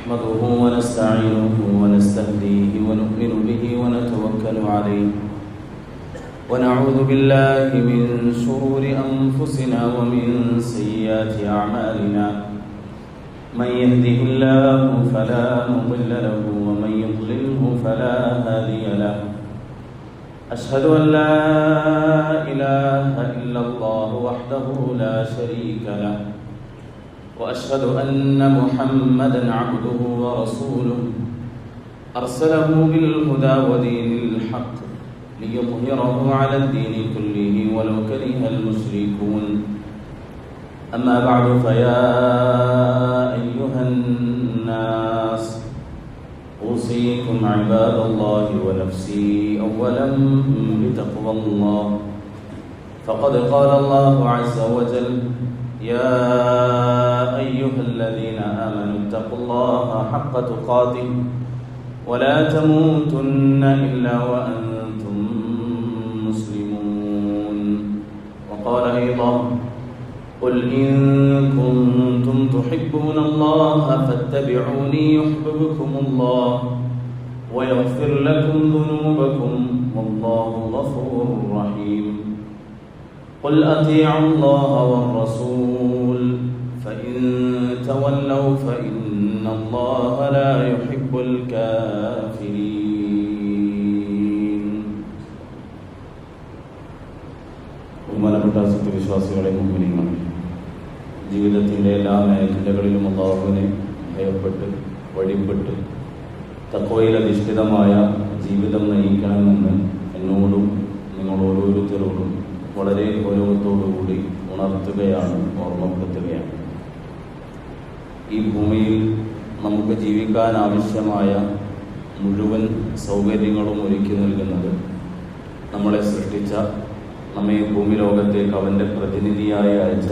نحمده ونستعينه ونستهديه ونؤمن به ونتوكل عليه ونعوذ بالله من شرور أنفسنا ومن سيئات أعمالنا من يهده الله فلا مضل له ومن يضلله فلا هادي له أشهد أن لا إله إلا الله وحده لا شريك له وأشهد أن محمدًا عبده ورسوله أرسله بالهدى ودين الحق ليظهره على الدين كله ولو كره المشركون أما بعد فيا أيها الناس أوصيكم عباد الله ونفسي أولا بتقوى الله فقد قال الله عز وجل يا أيها الذين آمنوا اتقوا الله حق تقاته ولا تموتن إلا وأنتم مسلمون وقال أيضا قل إن كنتم تحبون الله فاتبعوني يحببكم الله ويغفر لكم ذنوبكم والله غفور رحيم قل أطيعوا الله والرسول فإن تولوا فإن الله لا يحب الكافرين ബഹുമാനപ്പെട്ട സത്യവിശ്വാസികളെ മുഅ്മിനീങ്ങളെ ജീവിതത്തിൻ്റെ എല്ലാ മേഖലകളിലും അല്ലാഹുവിനെ ഭയപ്പെട്ട് വഴിപ്പെട്ട് തഖ്വയിൽ അധിഷ്ഠിതമായ ജീവിതം നയിക്കണമെന്ന് എന്നോടും നിങ്ങൾ ഓരോരുത്തരോടും വളരെ ഗൗരവത്തോടുകൂടി ഉണർത്തുകയാണ്, ഓർമ്മപ്പെടുത്തുകയാണ്. ഈ ഭൂമിയിൽ നമുക്ക് ജീവിക്കാൻ ആവശ്യമായ മുഴുവൻ സൗകര്യങ്ങളും ഒരുക്കി നൽകുന്നത് നമ്മളെ സൃഷ്ടിച്ച, നമ്മെ ഭൂമി ലോകത്തേക്ക് അവൻ്റെ പ്രതിനിധിയായി അയച്ച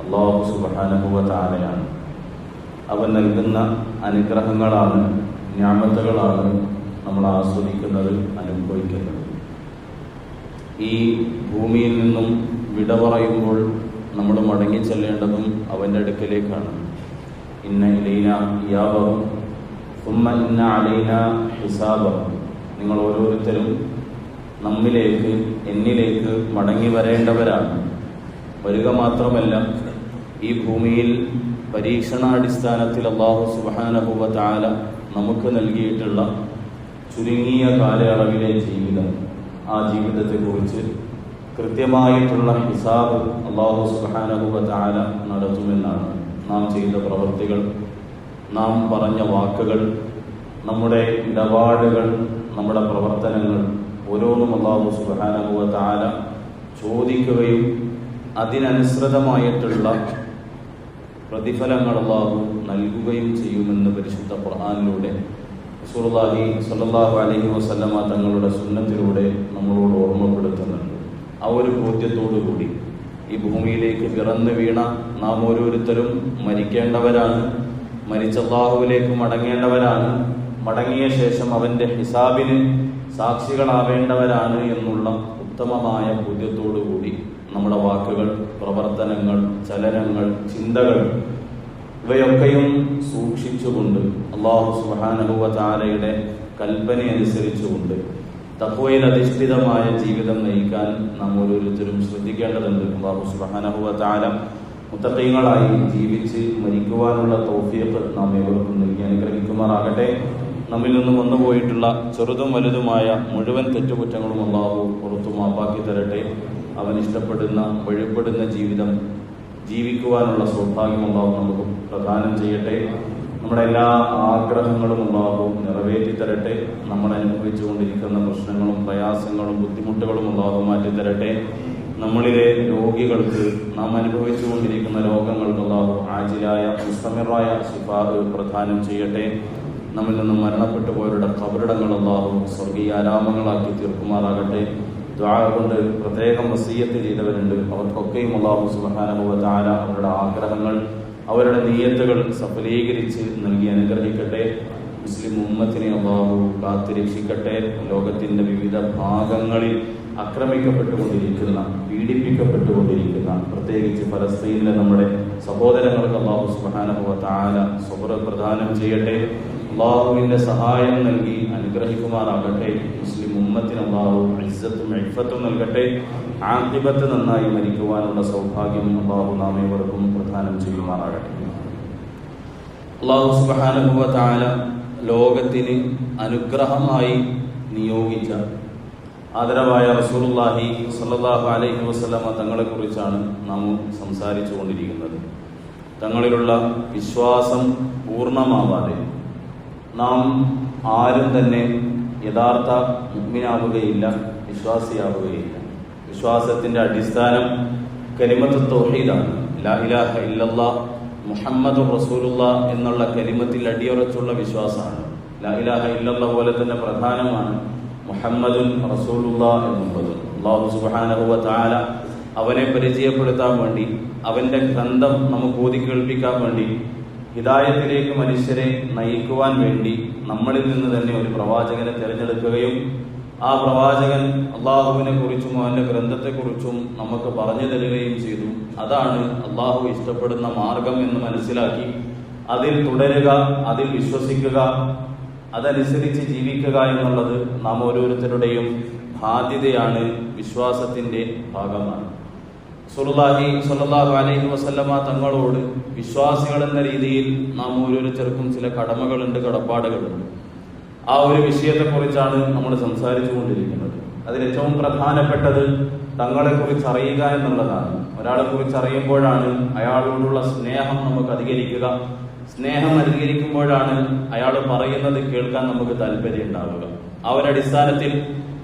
അല്ലാഹു സുബ്ഹാനഹു വ തആലയാണ്. അവൻ നൽകുന്ന അനുഗ്രഹങ്ങളാണ്, നിഅമത്തുകളാണ് നമ്മൾ ആസ്വദിക്കുന്നത്, അനുഭവിക്കുന്നത്. ഈ ഭൂമിയിൽ നിന്നും വിട പറയുമ്പോൾ നമ്മൾ മടങ്ങിച്ചെല്ലേണ്ടതും അവൻ്റെ അടുക്കലേക്കാണ്. ഇന്ന ഇലൈനാ ഇയാബഹും സുമ്മ ഇന്ന അലൈനാ ഹിസാബഹും. നിങ്ങൾ ഓരോരുത്തരും നമ്മിലേക്ക്, എന്നിലേക്ക് മടങ്ങി വരേണ്ടവരാണ്. വരിക മാത്രമല്ല, ഈ ഭൂമിയിൽ പരീക്ഷണാടിസ്ഥാനത്തിൽ അല്ലാഹു സുബ്ഹാനഹു വ തആല നമുക്ക് നൽകിയിട്ടുള്ള ചുരുങ്ങിയ കാലയളവിലെ ജീവിതം, ആ ജീവിതത്തെക്കുറിച്ച് കൃത്യമായിട്ടുള്ള ഹിസാബ് അല്ലാഹു സുബ്ഹാനഹു വ തആല നടത്തുമെന്നാണ്. നാം ചെയ്ത പ്രവൃത്തികൾ, നാം പറഞ്ഞ വാക്കുകൾ, നമ്മുടെ ഇടപാടുകൾ, നമ്മുടെ പ്രവർത്തനങ്ങൾ ഓരോന്നും അല്ലാഹു സുബ്ഹാനഹു വ തആല ചോദിക്കുകയും അതിനനുസൃതമായിട്ടുള്ള പ്രതിഫലങ്ങൾ അല്ലാഹു നൽകുകയും ചെയ്യുമെന്ന് പരിശുദ്ധ ഖുർആനിലൂടെ റസൂലുള്ളാഹി സ്വല്ലല്ലാഹു അലൈഹി വസല്ലമ തങ്ങളുടെ സുന്നത്തിലൂടെ നമ്മളോട് ഓർമ്മപ്പെടുത്തുന്നുണ്ട്. ആ ഒരു ബോധ്യത്തോടു കൂടി ഈ ഭൂമിയിലേക്ക് പിറന്നു വീണ നാം ഓരോരുത്തരും മരിക്കേണ്ടവരാണ്, മരിച്ച അല്ലാഹുവിലേക്ക് മടങ്ങേണ്ടവരാണ്, മടങ്ങിയ ശേഷം അവൻ്റെ ഹിസാബിന് സാക്ഷികളാവേണ്ടവരാണ് എന്നുള്ള ഉത്തമമായ ബോധ്യത്തോടു കൂടി നമ്മുടെ വാക്കുകൾ, പ്രവർത്തനങ്ങൾ, ചലനങ്ങൾ, ചിന്തകൾ ഇവയൊക്കെയും സൂക്ഷിച്ചുകൊണ്ട് അല്ലാഹു സുബ്ഹാനഹു വ തആലയുടെ കൽപ്പനയനുസരിച്ചുകൊണ്ട് തഖ്വയിൽ അധിഷ്ഠിതമായ ജീവിതം നയിക്കാൻ നാം ഓരോരുത്തരും ശ്രദ്ധിക്കേണ്ടതുണ്ട്. അല്ലാഹു സുബ്ഹാനഹു വ തആല മുത്തഖീങ്ങളായി ജീവിച്ച് മരിക്കുവാനുള്ള തൗഫീഖ് നാം ഏവർക്കും നൽകി അനുഗ്രഹിക്കുമാറാകട്ടെ. നമ്മിൽ നിന്നും വന്നുപോയിട്ടുള്ള ചെറുതും വലുതുമായ മുഴുവൻ തെറ്റുകുറ്റങ്ങളും അല്ലാഹു പുറത്തു മാപ്പാക്കി തരട്ടെ. അവൻ ഇഷ്ടപ്പെടുന്ന, വഴിപ്പെടുന്ന ജീവിതം ജീവിക്കുവാനുള്ള സൗഭാഗ്യം അല്ലാഹു നമുക്ക് പ്രദാനം ചെയ്യട്ടെ. നമ്മുടെ എല്ലാ ആഗ്രഹങ്ങളും അല്ലാഹു നിറവേറ്റി തരട്ടെ. നമ്മൾ അനുഭവിച്ചുകൊണ്ടിരിക്കുന്ന പ്രശ്നങ്ങളും പ്രയാസങ്ങളും ബുദ്ധിമുട്ടുകളും അല്ലാഹു മാറ്റിത്തരട്ടെ. നമ്മളിലെ രോഗികൾക്ക്, നാം അനുഭവിച്ചുകൊണ്ടിരിക്കുന്ന രോഗങ്ങൾക്ക് അല്ലാഹു ആജിലായ മുസ്തമിറായ ശിഫാഅ് പ്രദാനം ചെയ്യട്ടെ. നമ്മിൽ നിന്നും മരണപ്പെട്ടു പോയവരുടെ ഖബറിടങ്ങൾ അല്ലാഹു സ്വർഗീയ ആരാമങ്ങളാക്കി തീർക്കുമാറാകട്ടെ. ദുആ കൊണ്ട് പ്രത്യേകം വസിയ്യത്ത് ചെയ്തവരുണ്ട്. അവർക്കൊക്കെയും അല്ലാഹു സുബ്ഹാനഹു വ തആല അവരുടെ ആഗ്രഹങ്ങൾ, അവരുടെ നിയ്യത്തുകൾ സഫലീകരിച്ച് നൽകി അനുഗ്രഹിക്കട്ടെ. മുസ്ലിം ഉമ്മത്തിനെ അല്ലാഹു കാത്തുരക്ഷിക്കട്ടെ. ലോകത്തിൻ്റെ വിവിധ ഭാഗങ്ങളിൽ ആക്രമിക്കപ്പെട്ടുകൊണ്ടിരിക്കുന്ന, പീഡിപ്പിക്കപ്പെട്ടുകൊണ്ടിരിക്കുന്ന, പ്രത്യേകിച്ച് ഫലസ്തീനിലെ നമ്മുടെ സഹോദരങ്ങൾക്ക് അല്ലാഹു സുബ്ഹാനഹു വ തആല സബ്ർ പ്രദാനം ചെയ്യട്ടെ. അല്ലാഹുവിൻ്റെ സഹായം നൽകി അനുഗ്രഹിക്കുമാറാകട്ടെ. മുസ്ലിം ഉമ്മത്തിന് അല്ലാഹു ഇസ്സത്തും ഇഫ്ഫത്തും നൽകട്ടെ. ആഖിബത്ത് നന്നായി മരിക്കുവാനുള്ള സൗഭാഗ്യം അല്ലാഹു നാം ഏവർക്കും പ്രദാനം ചെയ്യുമാറാകട്ടെ. അല്ലാഹു സുബ്ഹാനഹു വ തആല ലോകത്തിന് അനുഗ്രഹമായി നിയോഗിച്ച ആദരവായ റസൂലുള്ളാഹി സ്വല്ലല്ലാഹു അലൈഹി വസല്ലമ തങ്ങളെക്കുറിച്ചാണ് നാം സംസാരിച്ചു കൊണ്ടിരിക്കുന്നത്. തങ്ങളിലുള്ള വിശ്വാസം പൂർണ്ണമാവാതെ നാം ആരും തന്നെ യഥാർത്ഥ മുഅ്മിനാവുകയില്ല, വിശ്വാസിയാവുകയില്ല. വിശ്വാസത്തിൻ്റെ അടിസ്ഥാനം കലിമത്ത് തൗഹീദാണ്. ലാ ഇലാഹ ഇല്ലല്ലാഹ് മുഹമ്മദുർ റസൂലുള്ളാഹ് എന്നുള്ള കലിമത്തിൽ അടിയുറച്ചുള്ള വിശ്വാസമാണ്. ലാ ഇലാഹ ഇല്ലല്ലാഹ് പോലെ തന്നെ പ്രധാനമാണ് മുഹമ്മദുൻ റസൂലുള്ളാഹ് എന്നുള്ളത്. അല്ലാഹു സുബ്ഹാനഹു വ തആല അവനെ പരിചയപ്പെടുത്താൻ വേണ്ടി, അവൻ്റെ ഗ്രന്ഥം നമുക്ക് ഓതി കേൾപ്പിക്കാൻ വേണ്ടി, ഹിദായത്തിലേക്ക് മനുഷ്യരെ നയിക്കുവാൻ വേണ്ടി നമ്മളിൽ നിന്ന് തന്നെ ഒരു പ്രവാചകനെ തിരഞ്ഞെടുക്കുകയും ആ പ്രവാചകൻ അള്ളാഹുവിനെ കുറിച്ചും അവൻ്റെ ഗ്രന്ഥത്തെക്കുറിച്ചും നമുക്ക് പറഞ്ഞു തരികയും ചെയ്തു. അതാണ് അള്ളാഹു ഇഷ്ടപ്പെടുന്ന മാർഗം എന്ന് മനസ്സിലാക്കി അതിൽ തുടരുക, അതിൽ വിശ്വസിക്കുക, അതനുസരിച്ച് ജീവിക്കുക എന്നുള്ളത് നാം ഓരോരുത്തരുടെയും ബാധ്യതയാണ്, വിശ്വാസത്തിൻ്റെ ഭാഗമാണ്. റസൂലുള്ളാഹി സ്വല്ലല്ലാഹു അലൈഹി വസല്ലമ തങ്ങളോട് വിശ്വാസികൾ എന്ന രീതിയിൽ നാം ഓരോരുത്തർക്കും ചില കടമകളുണ്ട്, കടപ്പാടുകളുണ്ട്. ആ ഒരു വിഷയത്തെക്കുറിച്ചാണ് നമ്മൾ സംസാരിച്ചു കൊണ്ടിരിക്കുന്നത്. അതിലേറ്റവും പ്രധാനപ്പെട്ടത് തങ്ങളെക്കുറിച്ച് അറിയുക എന്നുള്ളതാണ്. ഒരാളെ കുറിച്ച് അറിയുമ്പോഴാണ് അയാളോടുള്ള സ്നേഹം നമുക്ക് അധികരിക്കുക. സ്നേഹം അധികരിക്കുമ്പോഴാണ് അയാൾ പറയുന്നത് കേൾക്കാൻ നമുക്ക് താല്പര്യം ഉണ്ടാവുക. ആ ഒരു അടിസ്ഥാനത്തിൽ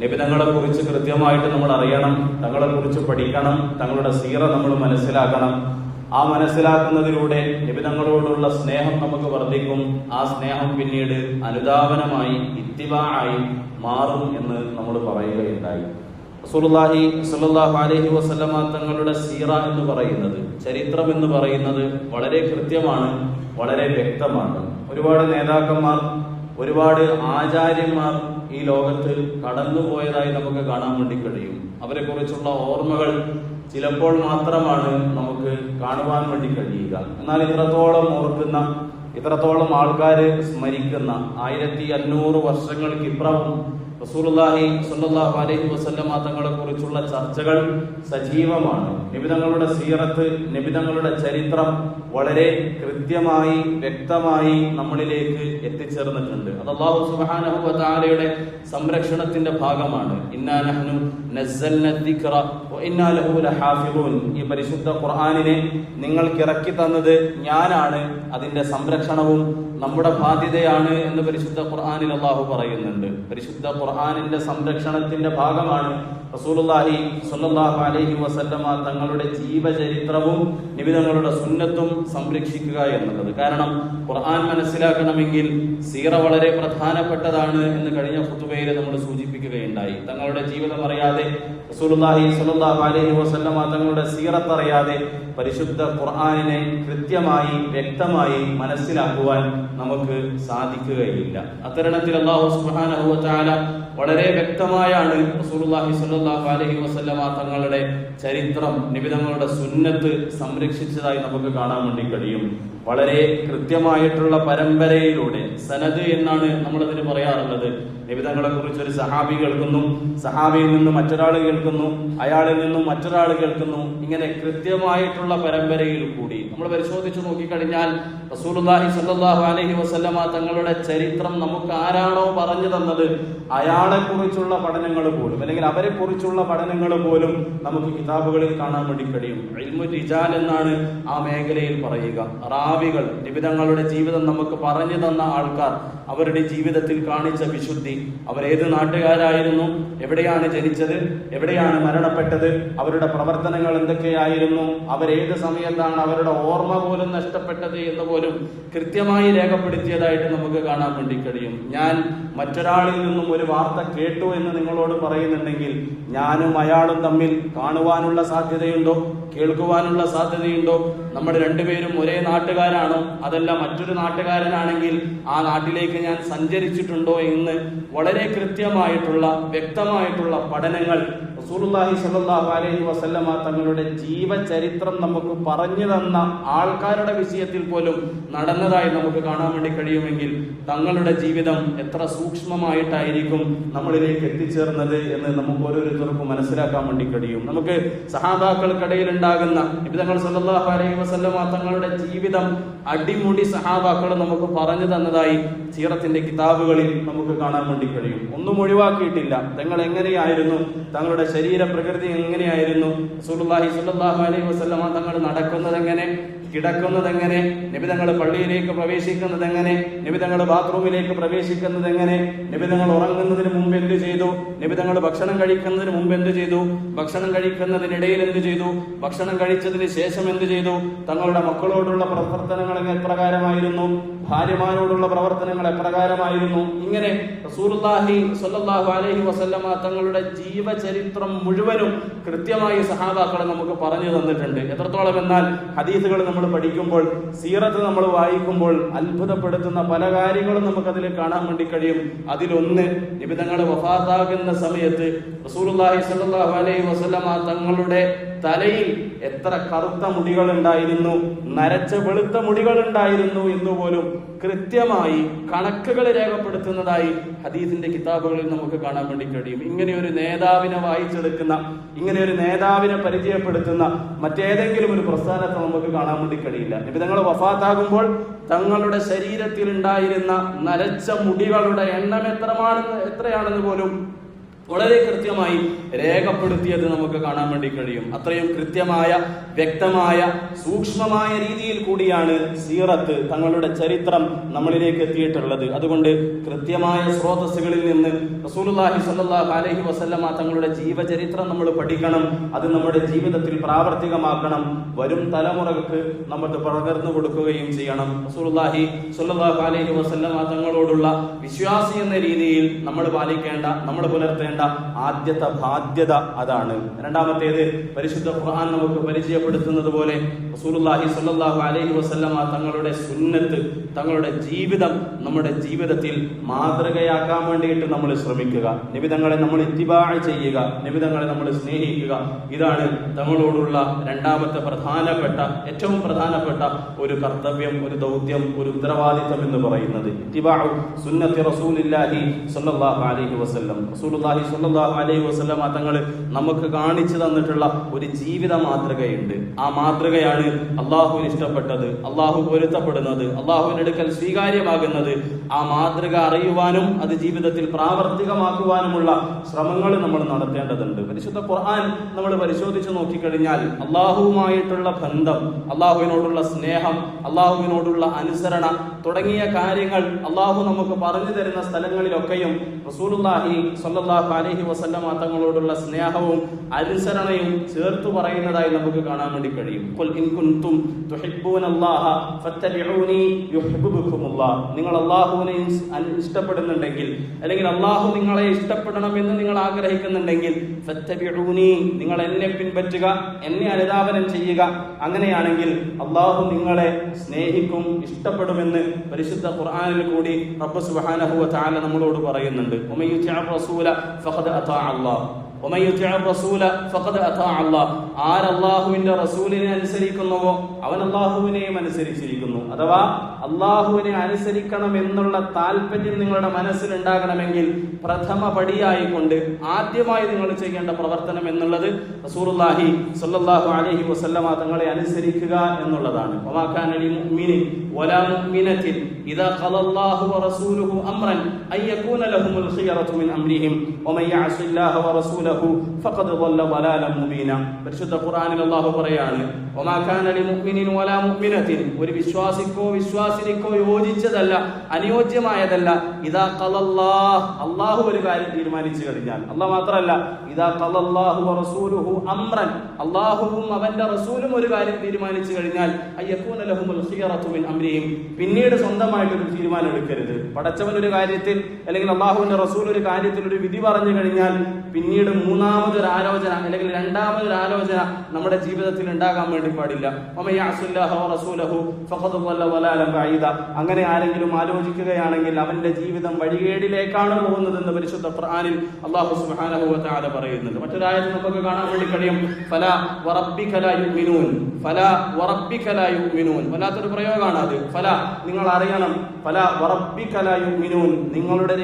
നബി തങ്ങളെക്കുറിച്ച് കൃത്യമായിട്ട് നമ്മൾ അറിയണം, തങ്ങളെക്കുറിച്ച് പഠിക്കണം, തങ്ങളുടെ സീറ നമ്മൾ മനസ്സിലാക്കണം. ആ മനസ്സിലാക്കുന്നതിലൂടെ നബി തങ്ങളോടുള്ള സ്നേഹം നമുക്ക് വർദ്ധിക്കും. ആ സ്നേഹം പിന്നീട് അനുധാവനമായി, ഇത്തിബാആയി മാറും എന്ന് നമ്മൾ പറയുകയുണ്ടായി. റസൂലുള്ളാഹി സ്വല്ലല്ലാഹു അലൈഹി വസല്ലമ തങ്ങളുടെ സീറ എന്ന് പറയുന്നത്, ചരിത്രം എന്ന് പറയുന്നത് വളരെ കൃത്യമാണ്, വളരെ വ്യക്തമാണ്. ഒരുപാട് നേതാക്കന്മാർ, ഒരുപാട് ആചാര്യന്മാർ ഈ ലോകത്ത് കടന്നുപോയതായി നമുക്ക് കാണാൻ വേണ്ടി കഴിയും. അവരെ കുറിച്ചുള്ള ഓർമ്മകൾ ചിലപ്പോൾ മാത്രമാണ് നമുക്ക് കാണുവാൻ വേണ്ടി കഴിയുക. എന്നാൽ ഇത്രത്തോളം ഓർക്കുന്ന, ഇത്രത്തോളം ആൾക്കാർ സ്മരിക്കുന്ന 1500 വർഷങ്ങൾക്ക് ഇപ്പുറവും റസൂലുള്ളാഹി സ്വല്ലല്ലാഹു അലൈഹി വസല്ലമ തങ്ങളെ കുറിച്ചുള്ള ചർച്ചകൾ സജീവമാണ്. നബി തങ്ങളുടെ സീറത്ത്, നബി തങ്ങളുടെ ചരിത്രം വളരെ കൃത്യമായി, വ്യക്തമായി നമ്മളിലേക്ക് എത്തിച്ചേർന്നിട്ടുണ്ട്. അത് അല്ലാഹു സുബ്ഹാനഹു വ തആലയുടെ സംരക്ഷണത്തിന്റെ ഭാഗമാണ്. ഇന്നാ നഹ്നു നസ്സൽന ദിക്റ വ ഇന്നാ ലഹു ലഹാഫിളൂൻ. ഈ പരിശുദ്ധ ഖുർആനിനെ നിങ്ങൾക്ക് ഇറക്കി തന്നത് ഞാനാണ്, അതിന്റെ സംരക്ഷണവും നമ്മുടെ ബാധ്യതയാണ് എന്ന് പരിശുദ്ധ ഖുർആനിൽ അല്ലാഹു പറയുന്നുണ്ട്. പരിശുദ്ധ ഖുർആനിന്റെ സംരക്ഷണത്തിന്റെ ഭാഗമാണ് റസൂലുള്ളാഹി സ്വല്ലല്ലാഹു അലൈഹി വസല്ലമ തങ്ങളുടെ ജീവചരിത്രവും നബി തങ്ങളുടെ സുന്നത്തും സംരക്ഷിക്കുക എന്നുള്ളത്. കാരണം ഖുർആൻ മനസ്സിലാക്കണമെങ്കിൽ സീറ വളരെ പ്രധാനപ്പെട്ടതാണ് എന്ന് കഴിഞ്ഞ ഖുതുബയിൽ നമ്മൾ സൂചിപ്പിക്കുകയുണ്ടായി. തങ്ങളുടെ ജീവിതം അറിയാതെ, റസൂലുള്ളാഹി സ്വല്ലല്ലാഹു അലൈഹി വസല്ലമ തങ്ങളുടെ സീറത്ത് അറിയാതെ പരിശുദ്ധ ഖുർആനിനെ കൃത്യമായി, വ്യക്തമായി മനസ്സിലാക്കുവാൻ നമുക്ക് സാധിക്കുകയില്ല. അത്തരണത്തിൽ അല്ലാഹു സുബ്ഹാനഹു വ തആല വളരെ വ്യക്തമായാണ് റസൂലുള്ളാഹി സ്വല്ലല്ലാഹു അലൈഹി വസല്ലമ തങ്ങളുടെ ചരിത്രം, നബി തങ്ങളുടെ സുന്നത്ത് സംരക്ഷിച്ചതായി നമുക്ക് കാണാൻ വേണ്ടി കഴിയും. വളരെ കൃത്യമായിട്ടുള്ള പരമ്പരയിലൂടെ, സനദ് എന്നാണ് നമ്മളതിന് പറയാറുള്ളത്. നബി തങ്ങളെ കുറിച്ച് ഒരു സഹാബി കേൾക്കുന്നു, സഹാബിയിൽ നിന്ന് മറ്റൊരാൾ കേൾക്കുന്നു, അയാളിൽ നിന്നും മറ്റൊരാൾ കേൾക്കുന്നു. ഇങ്ങനെ കൃത്യമായിട്ടുള്ള പരമ്പരയിൽ കൂടി നമ്മൾ പരിശോധിച്ചു നോക്കിക്കഴിഞ്ഞാൽ റസൂലുള്ളാഹി സ്വല്ലല്ലാഹു അലൈഹി വസല്ലമ തങ്ങളുടെ ചരിത്രം നമുക്ക് ആരാണോ പറഞ്ഞു തന്നത് അയാളെ കുറിച്ചുള്ള പഠനങ്ങൾ പോലും, അല്ലെങ്കിൽ അവരെ കുറിച്ചുള്ള പഠനങ്ങൾ പോലും നമുക്ക് കിതാബുകളിൽ കാണാൻ വേണ്ടി കഴിയും. ഇൽമു റിജാൽ എന്നാണ് ആ മേഖലയിൽ പറയുക. റാവികൾ, നബി തങ്ങളുടെ ജീവിതം നമുക്ക് പറഞ്ഞു തന്ന ആൾക്കാർ, അവരുടെ ജീവിതത്തിൽ കാണിച്ച വിശുദ്ധി, അവരേത് നാട്ടുകാരായിരുന്നു, എവിടെയാണ് ജനിച്ചത്, എവിടെയാണ് മരണപ്പെട്ടത്, അവരുടെ പ്രവർത്തനങ്ങൾ എന്തൊക്കെയായിരുന്നു, അവരേത് സമയത്താണ് അവരുടെ ഓർമ്മ പോലും നഷ്ടപ്പെട്ടത് എന്ന് പോലും കൃത്യമായി രേഖപ്പെടുത്തിയതായിട്ട് നമുക്ക് കാണാൻ വേണ്ടി കഴിയും. ഞാൻ മറ്റൊരാളിൽ നിന്നും ഒരു വാർത്ത കേട്ടു എന്ന് നിങ്ങളോട് പറയുന്നുണ്ടെങ്കിൽ ഞാനും അയാളും തമ്മിൽ കാണുവാനുള്ള സാധ്യതയുണ്ടോ, കേൾക്കുവാനുള്ള സാധ്യതയുണ്ടോ? നമ്മൾ രണ്ടുപേരും ഒരേ നാട്ടുകാരാണോ, അതല്ല മറ്റൊരു നാട്ടുകാരനാണെങ്കിൽ ആ നാട്ടിലേക്ക് ഞാൻ സഞ്ചരിച്ചിട്ടുണ്ടോ എന്ന് വളരെ കൃത്യമായിട്ടുള്ള, വ്യക്തമായിട്ടുള്ള പഠനങ്ങൾ റസൂലുള്ളാഹി സ്വല്ലല്ലാഹു അലൈഹി വസല്ലമ തങ്ങളുടെ ജീവചരിത്രം നമുക്ക് പറഞ്ഞു തന്ന ആൾക്കാരുടെ വിഷയത്തിൽ പോലും നടന്നതായി നമുക്ക് കാണാൻ വേണ്ടി കഴിയുമെങ്കിൽ തങ്ങളുടെ ജീവിതം എത്ര സൂക്ഷ്മമായിട്ടായിരിക്കും നമ്മളിലേക്ക് എത്തിച്ചേർന്നത് എന്ന് നമുക്ക് ഓരോരുത്തർക്കും മനസ്സിലാക്കാൻ വേണ്ടി കഴിയും. നമുക്ക് സഹാബാക്കൾക്കിടയിൽ ഉണ്ടാകുന്ന നബി തങ്ങൾ സല്ലല്ലാഹു അലൈഹി വസല്ലമ തങ്ങളുടെ ജീവിതം അടിമുടി സഹാബാക്കൾ നമുക്ക് പറഞ്ഞു തന്നതായി സീറത്തിന്റെ കിതാബുകളിൽ നമുക്ക് കാണാൻ വേണ്ടി കഴിയും. ഒന്നും ഒഴിവാക്കിയിട്ടില്ല. തങ്ങൾ എങ്ങനെയായിരുന്നു, തങ്ങളുടെ ശരീര പ്രകൃതി എങ്ങനെയായിരുന്നു, റസൂലുള്ളാഹി സ്വല്ലല്ലാഹു അലൈഹി വസല്ലമ തങ്ങൾ നടക്കുന്നത് എങ്ങനെ, കിടക്കുന്നത് എങ്ങനെ, നബി തങ്ങൾ പള്ളിയിലേക്ക് പ്രവേശിക്കുന്നത് എങ്ങനെ, നബി തങ്ങൾ ബാത്റൂമിലേക്ക് പ്രവേശിക്കുന്നത് എങ്ങനെ, നബി തങ്ങൾ ഉറങ്ങുന്നതിന് മുമ്പ് എന്ത് ചെയ്തു, നബി തങ്ങൾ ഭക്ഷണം കഴിക്കുന്നതിന് മുമ്പ് എന്ത് ചെയ്തു, ഭക്ഷണം കഴിക്കുന്നതിനിടയിൽ എന്ത് ചെയ്തു, ഭക്ഷണം കഴിച്ചതിന് ശേഷം എന്ത് ചെയ്തു, തങ്ങളുടെ മക്കളോടുള്ള പ്രവർത്തനങ്ങൾ എപ്രകാരമായിരുന്നു, ഭാര്യമാരോടുള്ള പ്രവർത്തനങ്ങൾ എപ്രകാരമായിരുന്നു. ഇങ്ങനെ റസൂലുള്ളാഹി സ്വല്ലല്ലാഹു അലൈഹി വസല്ലമ തങ്ങളുടെ ജീവചരിത്രം മുഴുവനും കൃത്യമായി സഹാബാക്കളെ നമുക്ക് പറഞ്ഞു തന്നിട്ടുണ്ട്. എത്രത്തോളം എന്നാൽ ഹദീസുകൾ നമ്മൾ പഠിക്കുമ്പോൾ, സീറത്ത് നമ്മൾ വായിക്കുമ്പോൾ അത്ഭുതപ്പെടുത്തുന്ന പല കാര്യങ്ങളും നമുക്കതിൽ കാണാൻ വേണ്ടി കഴിയും. അതിലൊന്ന്, നബി തങ്ങൾ വഫാത്താകുന്ന സമയത്ത് റസൂലുള്ളാഹി സ്വല്ലല്ലാഹു അലൈഹി വസല്ലമ തങ്ങളുടെ തലയിൽ എത്ര കറുത്ത മുടികൾ ഉണ്ടായിരുന്നു, നരച്ച വെളുത്ത മുടികൾ ഉണ്ടായിരുന്നു എന്നുപോലും കൃത്യമായി കണക്കുകൾ രേഖപ്പെടുത്തുന്നതായി ഹദീസിന്റെ കിതാബുകളിൽ നമുക്ക് കാണാൻ വേണ്ടി കഴിയും. ഇങ്ങനെ ഒരു നേതാവിനെ വായിച്ചെടുക്കുന്ന, ഇങ്ങനെ ഒരു നേതാവിനെ പരിചയപ്പെടുത്തുന്ന മറ്റേതെങ്കിലും ഒരു പ്രസ്ഥാനത്തെ നമുക്ക് കാണാൻ വേണ്ടി കഴിയില്ല. നബി തങ്ങൾ വഫാത്താകുമ്പോൾ തങ്ങളുടെ ശരീരത്തിൽ ഉണ്ടായിരുന്ന നരച്ച മുടികളുടെ എണ്ണം എത്രയാണെന്ന് പോലും വളരെ കൃത്യമായി രേഖപ്പെടുത്തിയത് നമുക്ക് കാണാൻ വേണ്ടി കഴിയും. അത്രയും കൃത്യമായ, വ്യക്തമായ, സൂക്ഷ്മമായ രീതിയിൽ കൂടിയാണ് സീറത്ത്, തങ്ങളുടെ ചരിത്രം നമ്മളിലേക്ക് എത്തിയിട്ടുള്ളത്. അതുകൊണ്ട് കൃത്യമായ സ്രോതസ്സുകളിൽ നിന്ന് റസൂലുള്ളാഹി സ്വല്ലല്ലാഹു അലൈഹി വസല്ലമ തങ്ങളുടെ ജീവചരിത്രം നമ്മൾ പഠിക്കണം. അത് നമ്മുടെ ജീവിതത്തിൽ പ്രാവർത്തികമാക്കണം. വരും തലമുറകൾക്ക് നമ്മൾ പകർന്നു കൊടുക്കുകയും ചെയ്യണം. റസൂലുള്ളാഹി സ്വല്ലല്ലാഹു അലൈഹി വസല്ലമ തങ്ങളോടുള്ള വിശ്വാസി എന്ന രീതിയിൽ നമ്മൾ പാലിക്കേണ്ട, നമ്മൾ പുലർത്തേണ്ട ആദ്യത്തെ ബാധ്യത അതാണ്. രണ്ടാമത്തേത്, പരിശുദ്ധ ഖുർആൻ നമുക്ക് പരിചയപ്പെടുത്തുന്നത് പോലെ റസൂലുള്ളാഹി സ്വല്ലല്ലാഹു അലൈഹി വസല്ലമ തങ്ങളുടെ സുന്നത്ത്, തങ്ങളുടെ ജീവിതം നമ്മുടെ ജീവിതത്തിൽ മാതൃകയാക്കാൻ വേണ്ടിയിട്ട് നമ്മൾ ശ്രമിക്കുക. നിബിധങ്ങളെ നമ്മൾ ഇത്തിബാഅ് ചെയ്യുക, നിബിധങ്ങളെ നമ്മൾ സ്നേഹിക്കുക. ഇതാണ് തങ്ങളോടുള്ള രണ്ടാമത്തെ പ്രധാനപ്പെട്ട, ഏറ്റവും പ്രധാനപ്പെട്ട ഒരു കർത്തവ്യം, ഒരു ദൗത്യം, ഒരു ഉത്തരവാദിത്വം എന്ന് പറയുന്നത്. ഇത്തിബാഉ സുന്നത്തി റസൂലില്ലാഹി സ്വല്ലല്ലാഹു അലൈഹി വസല്ലം. റസൂലുള്ളാഹി സ്വല്ലല്ലാഹു അലൈഹി വസല്ലം തങ്ങൾ നമുക്ക് കാണിച്ചു തന്നിട്ടുള്ള ഒരു ജീവിത മാതൃകയുണ്ട്. ആ മാതൃകയാണ് അള്ളാഹുവിന് ഇഷ്ടപ്പെട്ടത്, അള്ളാഹു പൊരുത്തപ്പെടുന്നത്, അള്ളാഹുവിന്റെ അടുക്കൽ സ്വീകാര്യമാകുന്നത്. ആ മാതൃക അറിയുവാനും അത് ജീവിതത്തിൽ പ്രാവർത്തികമാക്കുവാനുമുള്ള ശ്രമങ്ങൾ നമ്മൾ നടത്തേണ്ടതുണ്ട്. പരിശുദ്ധ ഖുർആൻ നമ്മൾ പരിശോധിച്ച് നോക്കിക്കഴിഞ്ഞാൽ അള്ളാഹുവുമായിട്ടുള്ള ബന്ധം, അള്ളാഹുവിനോടുള്ള സ്നേഹം, അള്ളാഹുവിനോടുള്ള അനുസരണ തുടങ്ങിയ കാര്യങ്ങൾ അള്ളാഹു നമുക്ക് പറഞ്ഞു തരുന്ന സ്ഥലങ്ങളിലൊക്കെയും റസൂലുള്ളാഹി സ്വല്ലല്ലാഹു അലൈഹി വസല്ലമ തങ്ങളോടുള്ള സ്നേഹവും അനുസരണയും ചേർത്ത് പറയുന്നതായി നമുക്ക് കാണാൻ വേണ്ടി കഴിയും. ഖുൽ ഇൻ കുൻതും തുഹിബ്ബൂനല്ലാഹ ഫത്തബിഊനി യുഹിബ്ബുകുമുല്ലാഹ്. നിങ്ങൾ അല്ലാഹുവിനെ ഇഷ്ടപ്പെടുന്നുണ്ടെങ്കിൽ, അല്ലെങ്കിൽ അല്ലാഹു നിങ്ങളെ ഇഷ്ടപ്പെടണം എന്ന് നിങ്ങൾ ആഗ്രഹിക്കുന്നുണ്ടെങ്കിൽ ഫത്തബിഊനി, നിങ്ങൾ എന്നെ പിൻപറ്റുക, എന്നെ അനുധാവനം ചെയ്യുക. അങ്ങനെയാണെങ്കിൽ അല്ലാഹു നിങ്ങളെ സ്നേഹിക്കും, ഇഷ്ടപ്പെടുമെന്ന് പരിശുദ്ധ ഖുർആനിൽ കൂടി റബ്ബ് സുബ്ഹാനഹു വ തആല നമ്മളോട് പറയുന്നുണ്ട്. വമൻ യുതിഅ റസൂല ഫഖദ് അതാഅ അല്ലാഹ്, വമൻ യുതിഅ റസൂല ഫഖദ് അതാഅ അല്ലാഹ്. ആര് അല്ലാഹുവിന്റെ റസൂലിനെ അനുസരിക്കുന്നുവോ അവൻ അല്ലാഹുവിനെയും അനുസരിച്ചിരിക്കുന്നു. അഥവാ അല്ലാഹുവിനെ അനുസരിക്കണം എന്നുള്ള താല്പര്യം നിങ്ങളുടെ മനസ്സിലുണ്ടാകണമെങ്കിൽ പ്രഥമ പടിയായിക്കൊണ്ട് ആദ്യമായി നിങ്ങൾ ചെയ്യേണ്ട പ്രവർത്തനം എന്നുള്ളത് റസൂലുള്ളാഹി സ്വല്ലല്ലാഹു അലൈഹി വസല്ലമ തങ്ങളെ അനുസരിക്കുക എന്നുള്ളതാണ്. വമാ കാന ലിമുഅ്മിനിൻ വലാ മുഅ്മിനത്തിൻ ഇദാ ഖലല്ലാഹു വറസൂലുഹു അംറൻ അൻ യകൂന ലഹുമുൽ ഖിയറതു മിൻ അംരിഹിം വമൻ യഅസില്ലാഹ വറസൂലഹു ഫഖദ് ളല്ല ളലാലൻ മുബീന. പരിശുദ്ധ ഖുർആനിൽ അല്ലാഹു പറയാണ്, വമാ കാന ലിമുഅ്മിനിൻ വലാ മുഅ്മിനത്തിൻ, ഒരു വിശ്വാസിക്കോ വിശ്വാസിനിക്കോ യോജിച്ചതല്ല, അനുയോജ്യമായതല്ല. ഇദാ ഖലല്ലാഹ്, അല്ലാഹു ഒരു കാര്യം തീരുമാനിച്ചു കഴിഞ്ഞാൽ, അല്ലാഹു മാത്രമല്ല, ഇദാ ഖലല്ലാഹു വറസൂലുഹു അംറൻ, അല്ലാഹുവും അവന്റെ റസൂലും ഒരു കാര്യം തീരുമാനിച്ചു കഴിഞ്ഞാൽ അയ്യകൂന ലഹുമുൽ ഖിയറതു മിൻ അംരിഹിം, പിന്നീട് സ്വന്തമായിട്ടൊരു തീരുമാനം എടുക്കരുത്. പടച്ചവൻ ഒരു കാര്യത്തിൽ, അല്ലെങ്കിൽ അല്ലാഹുവിന്റെ റസൂൽ ഒരു കാര്യത്തിൽ ഒരു വിധി പറഞ്ഞു കഴിഞ്ഞാൽ പിന്നീട് മൂന്നാമതൊരു ആലോചന അല്ലെങ്കിൽ രണ്ടാമതൊരു ആലോചന ആലോചന നമ്മുടെ ജീവിതത്തിൽ ഉണ്ടാകാൻ വേണ്ടി പാടില്ല. അങ്ങനെ ആരെങ്കിലും ആലോചിക്കുകയാണെങ്കിൽ അവന്റെ ജീവിതം വഴികേടിലേക്കാണ് പോകുന്നതെന്ന് പരിശുദ്ധ ഖുർആനിൽ അല്ലാഹു സുബ്ഹാനഹു വ തആല പറയുന്നുണ്ട്. മറ്റൊരായത്തിൽ നമുക്ക് കാണാൻ വേണ്ടി കഴിയും, ഫലാ വറബ്ബിക ലാ യുമിനൂൻ, ഫലാ വറബ്ബിക ലാ യുമിനൂൻ. വല്ലാത്തൊരു പ്രയോഗമാണ് അത്. ഫലാ, നിങ്ങൾ അറിയണം, ഫലാ വറബ്ബിക ലാ യുമിനൂൻ, നിങ്ങളുടെ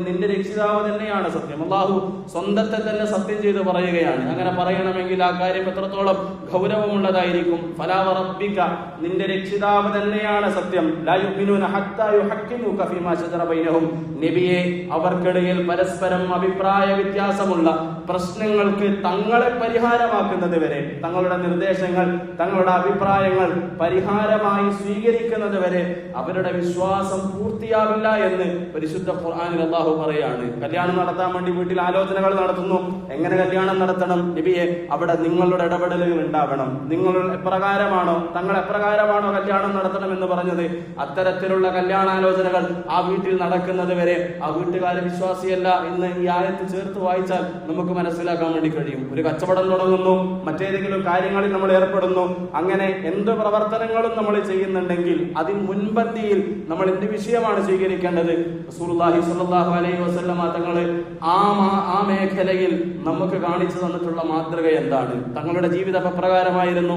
നിന്റെ രക്ഷിതാവ് തന്നെയാണ് സത്യം. അല്ലാഹു സ്വന്തത്തെ തന്നെ സത്യം ചെയ്ത് പറയുകയാണ്. അങ്ങനെ പറയണമെങ്കിൽ ആ കാര്യം എത്രത്തോളം ഗൗരവമുള്ളതായിരിക്കും. ഫലാ വറബ്ബിക, നിന്റെ രക്ഷിതാവ് തന്നെയാണ് സത്യം. ലാ യുമിനൂന ഹത്താ യുഹക്കിമുക ഫീമാ ശജറ ബൈനഹും, നബിയെ അവർക്കിടയിൽ പരസ്പരം അഭിപ്രായ വ്യത്യാസമുള്ള പ്രശ്നങ്ങൾക്ക് തങ്ങളെ പരിഹാരമാക്കുന്നത് വരെ, തങ്ങളുടെ നിർദ്ദേശങ്ങൾ തങ്ങളുടെ അഭിപ്രായങ്ങൾ പരിഹാരമായി സ്വീകരിക്കുന്നത് വരെ അവരുടെ വിശ്വാസം പൂർത്തിയാവില്ല എന്ന് പരിശുദ്ധ ഖുർആനിൽ അല്ലാഹു പറയാണ്. കല്യാണം നടത്താൻ വേണ്ടി വീട്ടിൽ ആലോചനകൾ നടത്തുന്നു. എങ്ങനെ കല്യാണം നടത്തണം നബിയെ? അവിടെ നിങ്ങളുടെ ഇടപെടലുകൾ ഉണ്ടാവണം. നിങ്ങൾ എപ്രകാരമാണോ, തങ്ങൾ എപ്രകാരമാണോ കല്യാണം നടത്തണം എന്ന് പറഞ്ഞത്, അത്തരത്തിലുള്ള കല്യാണാലോചനകൾ ആ വീട്ടിൽ നടക്കുന്നത് വരെ ആ വീട്ടുകാരെ വിശ്വാസിയല്ല എന്ന് ഈ ആയത്ത് ചേർത്ത് വായിച്ചാൽ നമുക്ക് മനസ്സിലാക്കാൻ വേണ്ടി കഴിയും. ഒരു കച്ചവടം തുടങ്ങുന്നു, മറ്റേതെങ്കിലും കാര്യങ്ങളിൽ നമ്മൾ ഏർപ്പെടുന്നു, അങ്ങനെ എന്ത് പ്രവർത്തനങ്ങളും നമ്മൾ ചെയ്യുന്നുണ്ടെങ്കിൽ അതിന് മുൻപന്തിയിൽ നമ്മൾ എന്ത് വിഷയമാണ് സ്വീകരിക്കേണ്ടത്? റസൂലുള്ളാഹി സ്വല്ലല്ലാഹു അലൈഹി വസല്ലമ തങ്ങൾ ആ മേഖലയിൽ നമുക്ക് കാണിച്ചു തന്നിട്ടുള്ള മാതൃക എന്താണ്? തങ്ങളുടെ ജീവിതം എപ്രകാരമായിരുന്നു?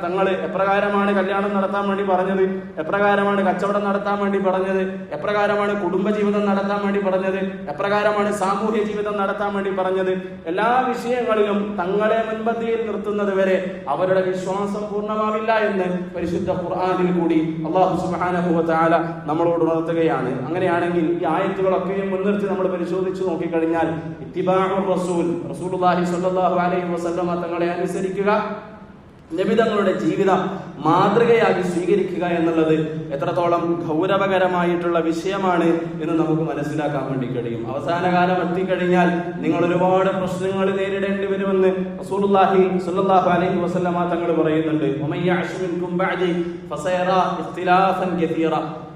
തങ്ങൾ എപ്രകാരമാണ് കല്യാണം നടത്താൻ വേണ്ടി പറഞ്ഞത്? എപ്രകാരമാണ് കച്ചവടം നടത്താൻ വേണ്ടി പറഞ്ഞത്? എപ്രകാരമാണ് കുടുംബജീവിതം നടത്താൻ വേണ്ടി പറഞ്ഞത്? എപ്രകാരമാണ് സാമൂഹ്യ ജീവിതം നടത്താൻ വേണ്ടി പറഞ്ഞത്? എല്ലാ വിഷയങ്ങളിലും തങ്ങളെ മുൻപന്തിയിൽ നിർത്തുന്നത് വരെ അവരുടെ വിശ്വാസം പൂർണ്ണമാവില്ല എന്ന് പരിശുദ്ധ ഖുർആനിൽ കൂടി അല്ലാഹു സുബ്ഹാനഹു വ തആല നമ്മളോട് ഉണർത്തുകയാണ്. അങ്ങനെയാണെങ്കിൽ ഈ ആയത്തുകളൊക്കെയും മുൻനിർത്തി നമ്മൾ പരിശോധിച്ചു നോക്കിക്കഴിഞ്ഞാൽ ഇത്തിബാഉർ റസൂൽ, റസൂലുള്ളാഹി സ്വല്ലല്ലാഹു അലൈഹി വസല്ലമ തങ്ങളെ അനുസരിക്കുക, നബി തങ്ങളുടെ ജീവിതം മാതൃകയാക്കി സ്വീകരിക്കുക എന്നുള്ളത് എത്രത്തോളം ഗൗരവകരമായിട്ടുള്ള വിഷയമാണ് എന്ന് നമുക്ക് മനസ്സിലാക്കാൻ വേണ്ടി കഴിയും. അവസാന കാലം എത്തിക്കഴിഞ്ഞാൽ നിങ്ങൾ ഒരുപാട് പ്രശ്നങ്ങൾ നേരിടേണ്ടി വരുമെന്ന് റസൂലുള്ളാഹി സ്വല്ലല്ലാഹു അലൈഹി വസല്ലമ തങ്ങൾ പറയുന്നുണ്ട്.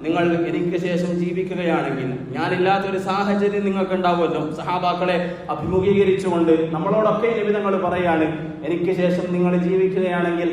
നിങ്ങൾ എനിക്ക് ശേഷം ജീവിക്കുകയാണെങ്കിൽ, ഞാനില്ലാത്തൊരു സാഹചര്യം നിങ്ങൾക്ക് ഉണ്ടാവുമല്ലോ. സഹാബാക്കളെ അഭിമുഖീകരിച്ചുകൊണ്ട് നമ്മളോടൊക്കെ നബി തങ്ങൾ പറയാണ്, എനിക്ക് ശേഷം നിങ്ങൾ ജീവിക്കുകയാണെങ്കിൽ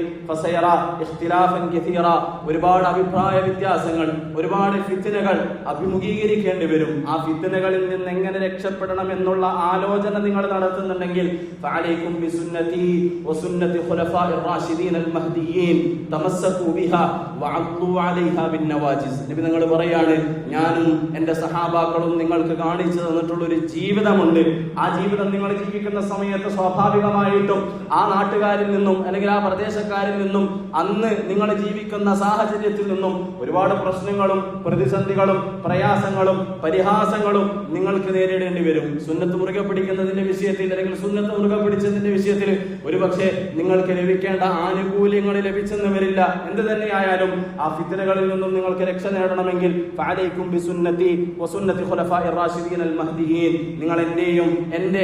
ഒരുപാട് അഭിപ്രായ വ്യത്യാസങ്ങൾ, ഒരുപാട് ഫിത്നകൾ അഭിമുഖീകരിക്കേണ്ടി വരും. ആ ഫിത്നകളിൽ നിന്ന് എങ്ങനെ രക്ഷപ്പെടണം എന്നുള്ള ആലോചന നിങ്ങൾ നടത്തുന്നുണ്ടെങ്കിൽ ഫഅലൈക്കും ബിസുന്നതി വസുന്നതി ഖുലഫാഇർ റാഷിദീൻ അൽ മഹ്ദിയീൻ തമസ്സകൂ ബിഹാ വഅദ്ദു അലൈഹാ ബിന്നവാജിസ്. നബി നിങ്ങൾ പറയാണ്, ഞാനും എന്റെ സഹാബാക്കളും നിങ്ങൾക്ക് കാണിച്ചു തന്നിട്ടുള്ള ഒരു ജീവിതമുണ്ട്. ആ ജീവിതം നിങ്ങൾ ജീവിക്കുന്ന സമയത്ത് സ്വാഭാവികമായിട്ടും ആ നാട്ടുകാരിൽ നിന്നും അല്ലെങ്കിൽ ആ പ്രദേശക്കാരിൽ നിന്നും അന്ന് നിങ്ങൾ ജീവിക്കുന്ന സാഹചര്യത്തിൽ നിന്നും ഒരുപാട് പ്രശ്നങ്ങളും പ്രതിസന്ധികളും പ്രയാസങ്ങളും പരിഹാസങ്ങളും നിങ്ങൾക്ക് നേരിടേണ്ടി വരും. സുന്നത്ത് മുറുകെ പിടിക്കുന്നതിന്റെ വിഷയത്തിൽ അല്ലെങ്കിൽ സുന്നത്ത് മുറുകെ പിടിച്ചതിന്റെ വിഷയത്തിൽ ഒരുപക്ഷെ നിങ്ങൾക്ക് ലഭിക്കേണ്ട ആനുകൂല്യങ്ങൾ ലഭിച്ചെന്ന് വരില്ല. എന്ത് തന്നെയായാലും ആ ഫിത്നകളിൽ നിന്നും നിങ്ങൾക്ക് രക്ഷ നേടണമെങ്കിൽ ഫഅലൈക്കും ബിസുന്നതി വസുന്നതി ഖുലഫാഇർ റാഷിദീൻ അൽ മഹ്ദിയീൻ, നിങ്ങൾ എന്റെയും എന്റെ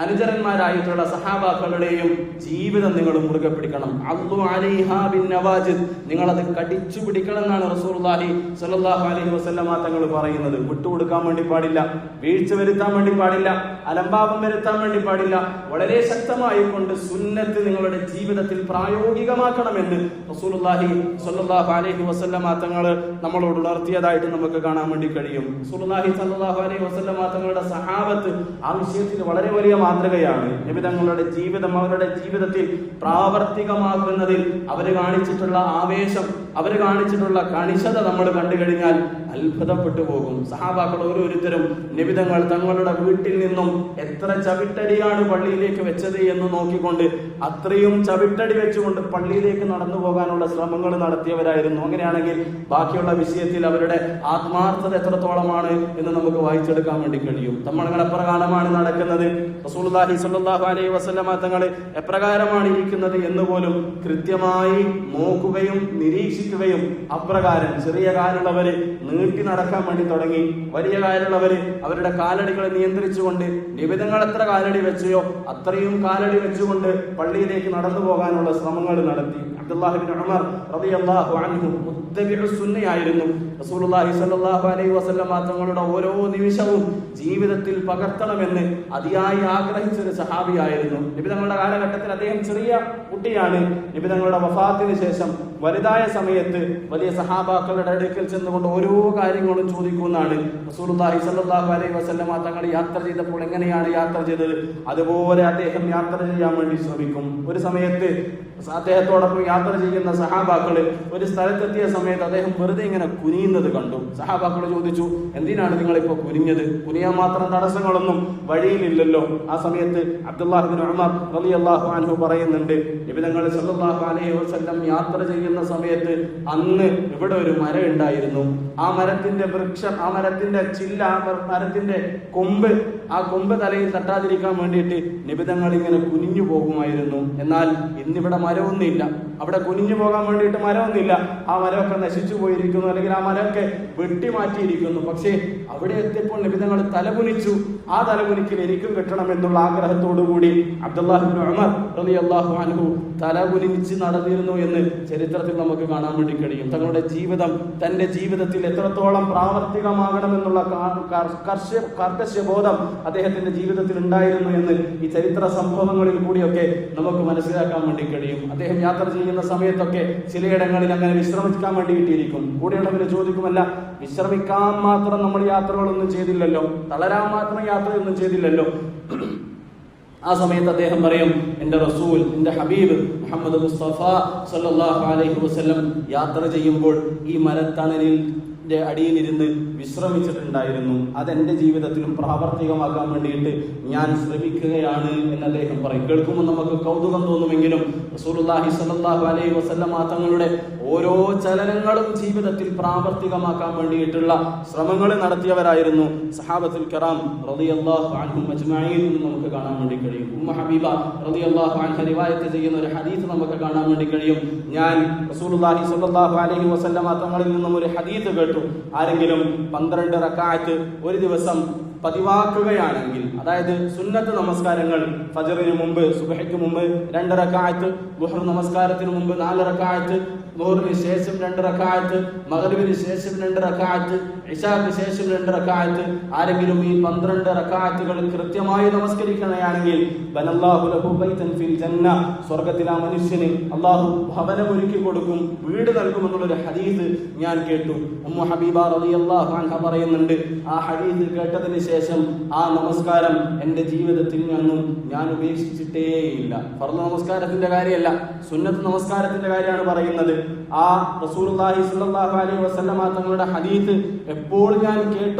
അനുചരന്മാരായിട്ടുള്ള സഹാബാക്കളുടെയും ജീവിതം നിങ്ങൾ മുറുകെ പിടിക്കണം. അദ്ദു അലൈഹാ ബിന്നവാജിദ്, നിങ്ങൾ അത് കടിച്ചു പിടിക്കണം എന്നാണ് റസൂലുള്ളാഹി സ്വല്ലല്ലാഹു അലൈഹി വസല്ലമ തങ്ങൾ പറയുന്നത്. വിട്ടുകൊടുക്കാൻ വേണ്ടി പാടില്ല, വീഴ്ച വരുത്താൻ വേണ്ടി പാടില്ല, അലംഭാവം വരുത്താൻ വേണ്ടി പാടില്ല. വളരെ ശക്തമായി കൊണ്ട് സുന്നത്ത് നിങ്ങളുടെ ജീവിതത്തിൽ പ്രായോഗികമാക്കണമെന്ന് റസൂലുള്ളാഹി സ്വല്ലല്ലാഹു അലൈഹി വസല്ലമ തങ്ങൾ നമ്മളോട് ഉണർത്തിയതായിട്ട് നമുക്ക് കാണാൻ വേണ്ടി കഴിയും. റസൂലുള്ളാഹി സ്വല്ലല്ലാഹു അലൈഹി വസല്ലമ തങ്ങളുടെ സഹാബത്ത് ആ വിഷയത്തിൽ വളരെ വലിയ മാതൃകയാണ്. നബി തങ്ങളുടെ ജീവിതം അവരുടെ ജീവിതത്തിൽ പ്രാവർത്തികമാക്കുന്നതിൽ അവർ കാണിച്ചിട്ടുള്ള ആവേശം, അവർ കാണിച്ചിട്ടുള്ള കണിശത നമ്മൾ കണ്ടു കഴിഞ്ഞാൽ അത്ഭുതപ്പെട്ടു പോകും. സഹാബാക്കൾ ഓരോരുത്തരും നബി തങ്ങളുടെ വീട്ടിൽ നിന്നും എത്ര ചവിട്ടടിയാണ് പള്ളിയിലേക്ക് വെച്ചത് എന്ന് നോക്കിക്കൊണ്ട് അത്രയും ചവിട്ടടി വെച്ചുകൊണ്ട് പള്ളിയിലേക്ക് നടന്നു പോകാനുള്ള ശ്രമങ്ങൾ നടത്തിയവരായിരുന്നു. അങ്ങനെയാണെങ്കിൽ ബാക്കിയുള്ള വിഷയത്തിൽ അവരുടെ ആത്മാർത്ഥത എത്രത്തോളമാണ് എന്ന് നമുക്ക് വായിച്ചെടുക്കാൻ വേണ്ടി കഴിയും. നമ്മൾ എപ്രകാരമാണ് നടക്കുന്നത്, റസൂലുള്ളാഹി സ്വല്ലല്ലാഹു അലൈഹി വസല്ലമ തങ്ങൾ എപ്രകാരമാണ് ഇരിക്കുന്നത് എന്ന് പോലും കൃത്യമായി നോക്കുകയും നിരീക്ഷിക്കുകയും അപ്രകാരം ചെറിയ കാലുള്ളവര് നീട്ടി നടക്കാൻ വേണ്ടി തുടങ്ങി, വലിയ കാലുള്ളവര് അവരുടെ കാലടികളെ നിയന്ത്രിച്ചുകൊണ്ട് നിബിധങ്ങൾ എത്ര കാലടി വെച്ചോ അത്രയും കാലടി വെച്ചുകൊണ്ട് പള്ളിയിലേക്ക് നടന്നു പോകാനുള്ള ശ്രമങ്ങൾ നടത്തി. അബ്ദുല്ലാഹി ഇബ്നു ഉമർ റളിയല്ലാഹു അൻഹു മുത്തബിഉ സുന്നയായിരുന്നു. റസൂലുള്ളാഹി സ്വല്ലല്ലാഹു അലൈഹി വസല്ലമ തങ്ങളുടെ ഓരോ നിമിഷവും ജീവിതത്തിൽ പകർത്തണമെന്ന് അതിയായി ആഗ്രഹിച്ച ഒരു സഹാബിയായിരുന്നു. നബി തങ്ങളുടെ കാലഘട്ടത്തിൽ അദ്ദേഹം ചെറിയ കുട്ടിയാണ്. നബി തങ്ങളുടെ വഫാത്തിന് ശേഷം വലുതായ സമയത്ത് വലിയ സഹാബാക്കളുടെ അടുക്കൽ ചെന്നുകൊണ്ട് ഓരോ കാര്യങ്ങളും ചോദിക്കുന്നതാണ്. റസൂലുള്ളാഹി സ്വല്ലല്ലാഹു അലൈഹി വസല്ലമ തങ്ങൾ യാത്ര ചെയ്തപ്പോൾ എങ്ങനെയാണ് യാത്ര ചെയ്തത്, അതുപോലെ അദ്ദേഹം യാത്ര ചെയ്യാൻ വേണ്ടി ശ്രമിക്കും. ഒരു സമയത്ത് അദ്ദേഹത്തോടൊപ്പം യാത്ര ചെയ്യുന്ന സഹാബാക്കള് ഒരു സ്ഥലത്തെത്തിയ സമയത്ത് അദ്ദേഹം വെറുതെ ഇങ്ങനെ കുനിയുന്നത് കണ്ടു. സഹാബാക്കള് ചോദിച്ചു, എന്തിനാണ് നിങ്ങളിപ്പോ കുനിഞ്ഞത്? കുനിയാൻ മാത്രം തടസ്സങ്ങളൊന്നും വഴിയിലില്ലല്ലോ. ആ സമയത്ത് അബ്ദുല്ലാഹ് ഇബ്നു ഉമർ റളിയല്ലാഹു അൻഹു പറയുന്നുണ്ട്, നബി തങ്ങൾ സല്ലല്ലാഹു അലൈഹി വസല്ലം യാത്ര ചെയ്യുന്ന സമയത്ത് അന്ന് ഇവിടെ ഒരു മരം ഉണ്ടായിരുന്നു. ആ മരത്തിന്റെ വൃക്ഷം, ആ മരത്തിന്റെ ചില്ല, ആ മരത്തിന്റെ കൊമ്പ്, ആ കൊമ്പ് തലയിൽ തട്ടാതിരിക്കാൻ വേണ്ടിയിട്ട് നബി തങ്ങൾ ഇങ്ങനെ കുനിഞ്ഞു പോകുമായിരുന്നു. എന്നാൽ ഇന്നിവിടെ മരമൊന്നുമില്ല, അവിടെ കുനിഞ്ഞു പോകാൻ വേണ്ടിയിട്ട് മരമൊന്നുമില്ല. ആ മരമൊക്കെ നശിച്ചു പോയിരിക്കുന്നു, അല്ലെങ്കിൽ ആ മരമൊക്കെ വെട്ടിമാറ്റിയിരിക്കുന്നു. പക്ഷേ അവിടെ എത്തിയപ്പോൾ നബി തങ്ങൾ തലകുനിച്ചു. ആ തലകുനിക്കിൽ എനിക്കും കിട്ടണം എന്നുള്ള ആഗ്രഹത്തോടുകൂടി അബ്ദുല്ലാഹ് ഇബ്നു ഉമർ റളിയല്ലാഹു അൻഹു തലകുനിച്ച് നടന്നിരുന്നു എന്ന് ചരിത്രത്തിൽ നമുക്ക് കാണാൻ വേണ്ടി കഴിയും. തങ്ങളുടെ ജീവിതം തന്റെ ജീവിതത്തിൽ എത്രത്തോളം പ്രാവർത്തികമാകണമെന്നുള്ള കർക്കശബോധം അദ്ദേഹത്തിന്റെ ജീവിതത്തിൽ ഉണ്ടായിരുന്നു എന്ന് ഈ ചരിത്ര സംഭവങ്ങളിൽ കൂടിയൊക്കെ നമുക്ക് മനസ്സിലാക്കാൻ വേണ്ടി കഴിയും. അദ്ദേഹം യാത്ര ചെയ്യുന്ന സമയത്തൊക്കെ ചിലയിടങ്ങളിൽ അങ്ങനെ വിശ്രമിക്കാൻ വേണ്ടി കിട്ടിയിരിക്കും. കൂടെയുള്ളവര് ചോദിക്കുമല്ല, വിശ്രമിക്കാൻ മാത്രം നമ്മൾ യാത്രകളൊന്നും ചെയ്തില്ലല്ലോ, തളരാൻ മാത്രം യാത്രയൊന്നും ചെയ്തില്ലല്ലോ. ആ സമയത്ത് അദ്ദേഹം പറയും, എന്റെ റസൂൽ, എന്റെ ഹബീബ് മുഹമ്മദ് മുസ്തഫ സല്ലല്ലാഹു അലൈഹി വസല്ലം യാത്ര ചെയ്യുമ്പോൾ ഈ മരത്തണലിൽ അടിയിലിരുന്ന് വിശ്രമിച്ചിട്ടുണ്ടായിരുന്നു. അതെന്റെ ജീവിതത്തിലും പ്രാവർത്തികമാക്കാൻ വേണ്ടിയിട്ട് ഞാൻ ശ്രമിക്കുകയാണ് എന്ന് അദ്ദേഹം പറയും. കേൾക്കുമ്പോൾ നമുക്ക് കൗതുകം തോന്നുമെങ്കിലും റസൂലുള്ളാഹി സ്വല്ലല്ലാഹു അലൈഹി വസല്ലമ തങ്ങളുടെ ഓരോ ചലനങ്ങളും ജീവിതത്തിൽ പ്രാവർത്തികമാക്കാൻ വേണ്ടിയിട്ടുള്ള ശ്രമങ്ങൾ നടത്തിയവരായിരുന്നു സഹാബത്തുൽ കിറാം റളിയല്ലാഹു അൻഹും അജ്മഈൻ എന്ന് നമുക്ക് കാണാൻ വേണ്ടി കഴിയും. ഉമ്മ ഹബീബ റളിയല്ലാഹു അൻഹ റിവായത്ത് ചെയ്യുന്ന ഒരു ഹദീസ് നമുക്ക് കാണാൻ വേണ്ടി കഴിയും. ഞാൻ റസൂലുള്ളാഹി സ്വല്ലല്ലാഹു അലൈഹി വസല്ലമ തങ്ങളിൽ നിന്നും ഒരു ഹദീസ് കേട്ടു. ആരെങ്കിലും 12 റക്അത്ത് ഒരു ദിവസം പതിവാക്കുകയാണെങ്കിൽ, അതായത് സുന്നത്ത് നമസ്കാരങ്ങൾ ഫജ്റിന് മുമ്പ്, സുബ്ഹിക്ക് മുമ്പ് 2 റക്അത്ത്, ളുഹർ നമസ്കാരത്തിന് മുമ്പ് 4 റക്അത്ത്, ളുഹറിന് ശേഷം 2 റക്അത്ത്, മഗ്രിബിന് ശേഷം 2 റക്അത്ത്, ഇശാക്ക് ശേഷം 2 റക്അത്ത്, ആരെങ്കിലും ഈ 12 റക്അത്തുകൾ കൃത്യമായി നമസ്കരിക്കുകയാണെങ്കിൽ ബനല്ലാഹു ലഹു ബൈതൻ ഫിൽ ജന്ന, സ്വർഗ്ഗത്തിൽ ആ മനുഷ്യന് അല്ലാഹു ഭവനം ഒരുക്കി കൊടുക്കും, വീട് നൽകുമെന്നുള്ളൊരു ഹദീസ് ഞാൻ കേട്ടു. ഉമ്മു ഹബീബ റളിയല്ലാഹു അൻഹ പറയുന്നുണ്ട്, ആ ഹദീസ് കേട്ടതിന് ശേഷം ആ നമസ്കാരം എന്റെ ജീവിതത്തിൽ ഞാൻ ഉപേക്ഷിച്ചിട്ടേയില്ല. ഫർള് നമസ്കാരത്തിന്റെ കാര്യമല്ല, സുന്നത്ത് നമസ്കാരത്തിന്റെ കാര്യമാണ് പറയുന്നത്. ആ റസൂലുള്ളാഹി സ്വല്ലല്ലാഹു അലൈഹി വസല്ലമ തങ്ങളുടെ ഹദീസ് എപ്പോൾ ഞാൻ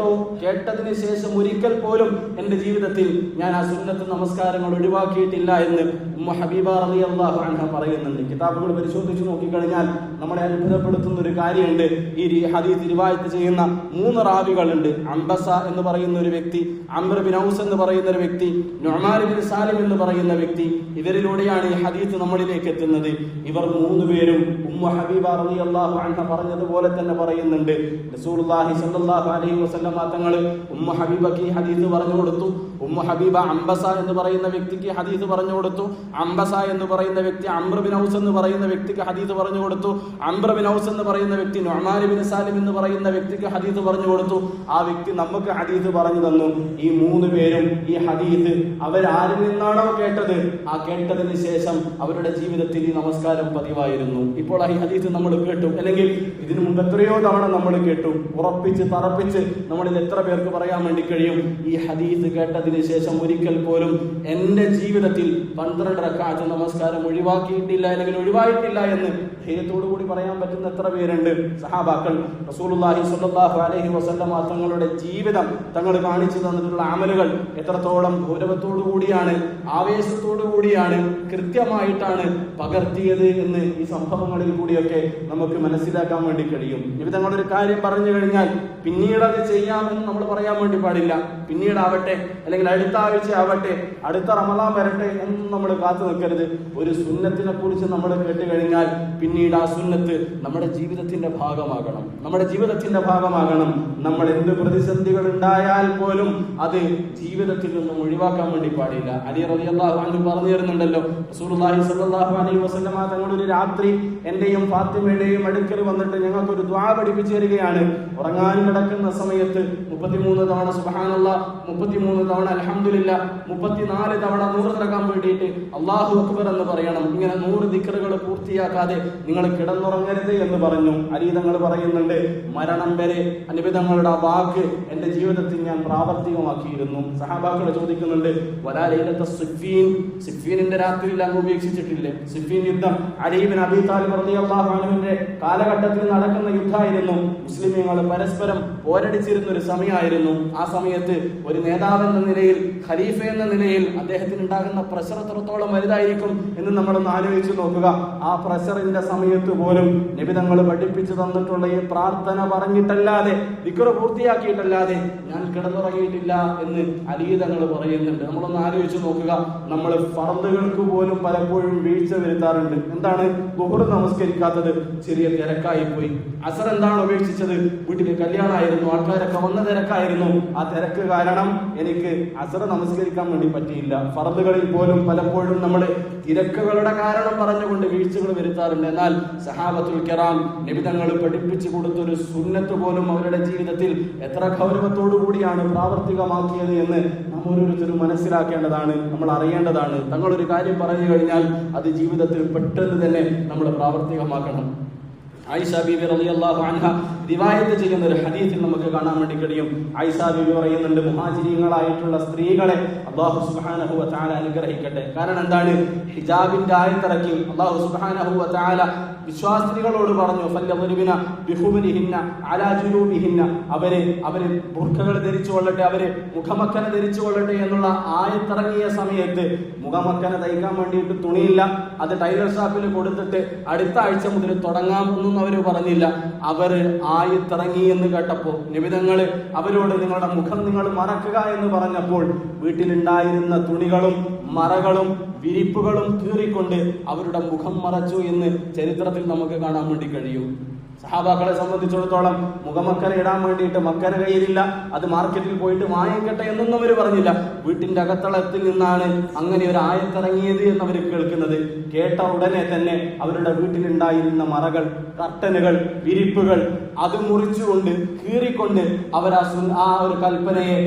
കേട്ടതിന് ശേഷം ഒരിക്കൽ പോലും എന്റെ ജീവിതത്തിൽ ഞാൻ ആ സുന്നത്ത് നമസ്കാരങ്ങൾ ഒഴിവാക്കിയിട്ടില്ല എന്ന് ഉമ്മു ഹബീബ റളിയല്ലാഹു അൻഹ പറയുന്നുണ്ട്. കിതാബുകൾ പരിശോധിച്ച് നോക്കിക്കഴിഞ്ഞാൽ നമ്മളെ അത്ഭുതപ്പെടുത്തുന്ന ഒരു കാര്യമുണ്ട്. ഈ ഹദീസ് റിവായത്ത് ചെയ്യുന്ന 3 റാവികളുണ്ട്. അംബസ എന്ന് പറയുന്ന ഒരു വ്യക്തി, അംർ ബിൻ ഔസ് എന്ന് പറയുന്ന ഒരു വ്യക്തി, നുഅ്മാൻ ബിൻ സാലിം എന്ന് പറയുന്ന വ്യക്തി. ഇവരിലൂടെയാണ് ഈ ഹദീസ് നമ്മളിലേക്ക് എത്തുന്നത്. ഇവർ 3 പേരും ഉമ്മു ഹബീബ റളിയല്ലാഹു അൻഹ പറഞ്ഞതുപോലെ തന്നെ പറയുന്നുണ്ട്. റസൂലുള്ളാഹി സ്വല്ലല്ലാഹു അലൈഹി വസല്ലമ തങ്ങൾ ഉമ്മു ഹബീബക്ക് ഈ ഹദീസ് പറഞ്ഞു കൊടുത്തു. ഉമ്മു ഹബീബ അംബസ എന്ന് പറയുന്ന വ്യക്തിക്ക് ഹദീസ് പറഞ്ഞു കൊടുത്തു. അംബസ എന്ന് പറയുന്ന വ്യക്തി അംർ ബിൻ ഔസ് എന്ന് പറയുന്ന വ്യക്തിക്ക് ഹദീസ് പറഞ്ഞു കൊടുത്തു. അംർ ബിൻ ഔസ് എന്ന് പറയുന്ന വ്യക്തി നുഅ്മാൻ ബിൻ സാലിം എന്ന് പറയുന്ന വ്യക്തിക്ക് ഹദീസ് പറഞ്ഞു കൊടുത്തു. ആ വ്യക്തി നമുക്ക് ഹദീസ് പറഞ്ഞു തന്നു. ഈ 3 പേരും ഈ ഹദീസ് അവരാരിൽ നിന്നാണോ കേട്ടത്, ആ കേട്ടതിന് ശേഷം അവരുടെ ജീവിതത്തിൽ ഈ നമസ്കാരം പതിവായിരുന്നു. ഇപ്പോൾ ഈ ഹദീസ് നമ്മൾ കേട്ടു, അല്ലെങ്കിൽ ഇതിനു മുമ്പ് എത്രയോ തവണ നമ്മൾ കേട്ടു. ഉറപ്പിച്ച് തറപ്പിച്ച് നമ്മളിൽ എത്ര പേർക്ക് പറയാൻ വേണ്ടി കഴിയും, ഈ ഹദീസ് കേട്ടതിന് ശേഷം ഒരിക്കൽ പോലും എന്റെ ജീവിതത്തിൽ 12 റക്അത്ത് നമസ്കാരം ഒഴിവാക്കിയിട്ടില്ല, അല്ലെങ്കിൽ ഒഴിവായിട്ടില്ല എന്ന് ധൈര്യത്തോടു കൂടി പറയാൻ പറ്റുന്ന എത്ര പേരുണ്ട്? സഹാബാക്കൾ റസൂലുള്ളാഹി സ്വല്ലല്ലാഹു അലൈഹി വസല്ലമ തങ്ങളുടെ ജീവിതം, തങ്ങൾ കാണിച്ചു തന്നിട്ടുള്ള അമലുകൾ എത്രത്തോളം ഗൗരവത്തോടു കൂടിയാണ്, ആവേശത്തോടു കൂടിയാണ്, കൃത്യമായിട്ടാണ് പകർത്തിയത് എന്ന് ഈ സംഭവങ്ങളിൽ കൂടിയൊക്കെ നമുക്ക് മനസ്സിലാക്കാൻ വേണ്ടി കഴിയും. ഇവ തങ്ങളൊരു കാര്യം പറഞ്ഞു കഴിഞ്ഞാൽ പിന്നീട് അത് ചെയ്യാമെന്ന് നമ്മൾ പറയാൻ വേണ്ടി പാടില്ല. പിന്നീടാവട്ടെ, അല്ലെങ്കിൽ അടുത്ത ആഴ്ച ആവട്ടെ, അടുത്ത റമദാൻ വരട്ടെ എന്ന് നമ്മൾ കാത്തു നിൽക്കരുത്. ഒരു സുന്നത്തിനെ കുറിച്ച് നമ്മൾ കേട്ട് കഴിഞ്ഞാൽ പിന്നീട് ആ സുന്നത്ത് നമ്മുടെ ജീവിതത്തിന്റെ ഭാഗമാകണം. നമ്മൾ എന്ത് പ്രതിസന്ധികൾ ഉണ്ടായാൽ പോലും അത് ജീവിതത്തിൽ നിന്നും ഒഴിവാക്കാൻ വേണ്ടി പാടില്ല. അലി റളിയല്ലാഹു അൻഹു പറഞ്ഞു തരുന്നുണ്ടല്ലോ, റസൂലുള്ളാഹി സ്വല്ലല്ലാഹു അലൈഹി വസല്ലമ തങ്ങൾ ഒരു രാത്രി എന്റെയും ഫാത്തിമയുടെയും അടുക്കൽ വന്നിട്ട് ഞങ്ങൾക്കൊരു ദുആ പഠിപ്പിച്ചു തരികയാണ്. ഉറങ്ങാൻ കിടക്കുന്ന സമയത്ത് 33 തവണ സുബ്ഹാനല്ലാഹ്, 33 തവണ അൽഹംദുലില്ലാഹ്, 34 തവണ 100 തറക്കാൻ വേണ്ടിയിട്ട് അല്ലാഹു അക്ബർ എന്ന് പറയണം. ഇങ്ങനെ 100 ദിക്റുകൾ പൂർത്തിയാക്കാതെ നിങ്ങൾ കിടന്നുറങ്ങരുത് എന്ന് പറഞ്ഞു. അലി തങ്ങൾ പറയുന്നുണ്ട്, മരണം വരെ നബി തങ്ങളുടെ ആ വാക്ക് എന്റെ ജീവിതത്തിൽ ഞാൻ പ്രാവർത്തികമാക്കിയിരുന്നു. സഹാബാക്കൾ ചോദിക്കുന്നുണ്ട്, സിഫീനിന്റെ രാത്രിയിൽ അങ്ങ് ഉപേക്ഷിച്ചിട്ടില്ലേ? സിഫീൻ യുദ്ധം അലി ഇബ്നു അബീ താലിബ് റളിയല്ലാഹു അൻഹുവിന്റെ കാലഘട്ടത്തിൽ നടക്കുന്ന യുദ്ധമായിരുന്നു. മുസ്ലിമീങ്ങൾ പരസ്പരം പോരടിച്ചിരുന്ന ഒരു സമയമായിരുന്നു. ആ സമയത്ത് ഒരു നേതാവ് എന്ന നിലയിൽ, ഖലീഫ എന്ന നിലയിൽ അദ്ദേഹത്തിന് ഉണ്ടാകുന്ന പ്രഷർ എത്രത്തോളം വലുതായിരിക്കും എന്ന് നമ്മളൊന്ന് ആലോചിച്ച് നോക്കുക. ആ പ്രഷറിന്റെ സമയത്ത് പോലും നബി തങ്ങൾ പഠിപ്പിച്ചു തന്നിട്ടുള്ള ഈ പ്രാർത്ഥന പറഞ്ഞിട്ടല്ലാതെ, ദിക്ർ പൂർത്തിയാക്കിയിട്ടല്ലാതെ ഞാൻ കിടന്നുറങ്ങിയിട്ടില്ല എന്ന് അലി തങ്ങൾ പറയുന്നുണ്ട്. നമ്മളൊന്ന് ആലോചിച്ച് നോക്കുക. നമ്മൾ ഫർദുകൾക്ക് പോലും പലപ്പോഴും വീഴ്ച വരുത്താറുണ്ട്. എന്താണ്? ദുഹർ നമസ്കരിക്കാത്തത് ചെറിയ തിരക്കായി പോയി. അസർ എന്താണ് ഉപേക്ഷിച്ചത്? വീട്ടിൽ കല്യാണമായിരുന്നു, ആൾക്കാരൊക്കെ വന്ന തിരക്കായിരുന്നു. ആ തിരക്ക് കാരണം എനിക്ക് അസർ നമസ്കരിക്കാൻ വേണ്ടി പറ്റിയില്ല. ഫർദുകളിൽ പോലും പലപ്പോഴും നമ്മൾ തിരക്കുകളുടെ കാരണം പറഞ്ഞുകൊണ്ട് വീഴ്ചകൾ വരുത്താറുണ്ട്. എന്നാൽ സഹാബത്തുൽ കിറാം നബി തങ്ങൾ പഠിപ്പിച്ചു കൊടുത്തൊരു സുന്നത്ത് പോലും അവരുടെ ജീവിതത്തിൽ എത്ര ഗൗരവത്തോടു കൂടിയാണ് പ്രാവർത്തികമാക്കിയത് എന്ന് നാം ഓരോരുത്തരും മനസ്സിലാക്കേണ്ടതാണ്, നമ്മൾ അറിയേണ്ടതാണ്. തങ്ങളൊരു കാര്യം പറഞ്ഞു കഴിഞ്ഞാൽ അത് ജീവിതത്തിൽ പെട്ടെന്ന് തന്നെ നമ്മൾ പ്രാവർത്തികമാക്കണം. ആയിഷ ബീവി റളിയല്ലാഹു അൻഹ റിവായത്ത് ചെയ്യുന്ന ഒരു ഹദീസിൽ നമുക്ക് കാണാൻ വേണ്ടി കഴിയും. ആയിഷ ബീവി പറയുന്നുണ്ട്, മുഹാജിരീങ്ങളായിട്ടുള്ള സ്ത്രീകളെ അല്ലാഹു സുബ്ഹാനഹു വ തആല അനുഗ്രഹിക്കട്ടെ. കാരണം എന്താണ്? ഹിജാബിന്റെ ആയത്തിറക്കി അല്ലാഹു സുബ്ഹാനഹു വ തആല വിശ്വാസികളോട് പറഞ്ഞു, ഫല്യദ്രിബിന ബിഖുബരിഹിന്ന അലാ ജുനൂബിഹിന്ന, അവരെ ബുർഖകൾ ധരിച്ചു കൊള്ളട്ടെ, അവര് മുഖമക്കന ധരിച്ചു കൊള്ളട്ടെ എന്നുള്ള ആയത്തിറങ്ങിയ സമയത്ത് മുഖമക്കന തയ്ക്കാൻ വേണ്ടിയിട്ട് തുണിയില്ല. അത് ടൈലർ ഷോപ്പിൽ കൊടുത്തിട്ട് അടുത്ത ആഴ്ച മുതൽ തുടങ്ങാം ഒന്നും അവര് പറഞ്ഞില്ല. അവര് ആയത്തിറങ്ങി എന്ന് കേട്ടപ്പോ നബി തങ്ങൾ അവരോട് നിങ്ങളുടെ മുഖം നിങ്ങൾ മറക്കുക എന്ന് പറഞ്ഞപ്പോൾ വീട്ടിലുണ്ടായിരുന്ന തുണികളും മറകളും വിരിപ്പുകളും കീറിക്കൊണ്ട് അവരുടെ മുഖം മറച്ചു എന്ന് ചരിത്രത്തിൽ നമുക്ക് കാണാൻ വേണ്ടി കഴിയും. സഹാബാക്കളെ സംബന്ധിച്ചിടത്തോളം മുഖമക്കര ഇടാൻ വേണ്ടിയിട്ട് മക്കര കയ്യിലില്ല, അത് മാർക്കറ്റിൽ പോയിട്ട് വാങ്ങിക്കട്ടെ എന്നൊന്നും അവർ പറഞ്ഞില്ല. വീട്ടിന്റെ അകത്തളത്തിൽ നിന്നാണ് അങ്ങനെ ഒരു ആയത്തിറങ്ങിയത് എന്ന് അവർ കേൾക്കുന്നത്. കേട്ട ഉടനെ തന്നെ അവരുടെ വീട്ടിലുണ്ടായിരുന്ന മറകൾ, കർട്ടനുകൾ, വിരിപ്പുകൾ അത് മുറിച്ചുകൊണ്ട് കീറിക്കൊണ്ട് അവർ ആ ഒരു കൽപ്പനയെ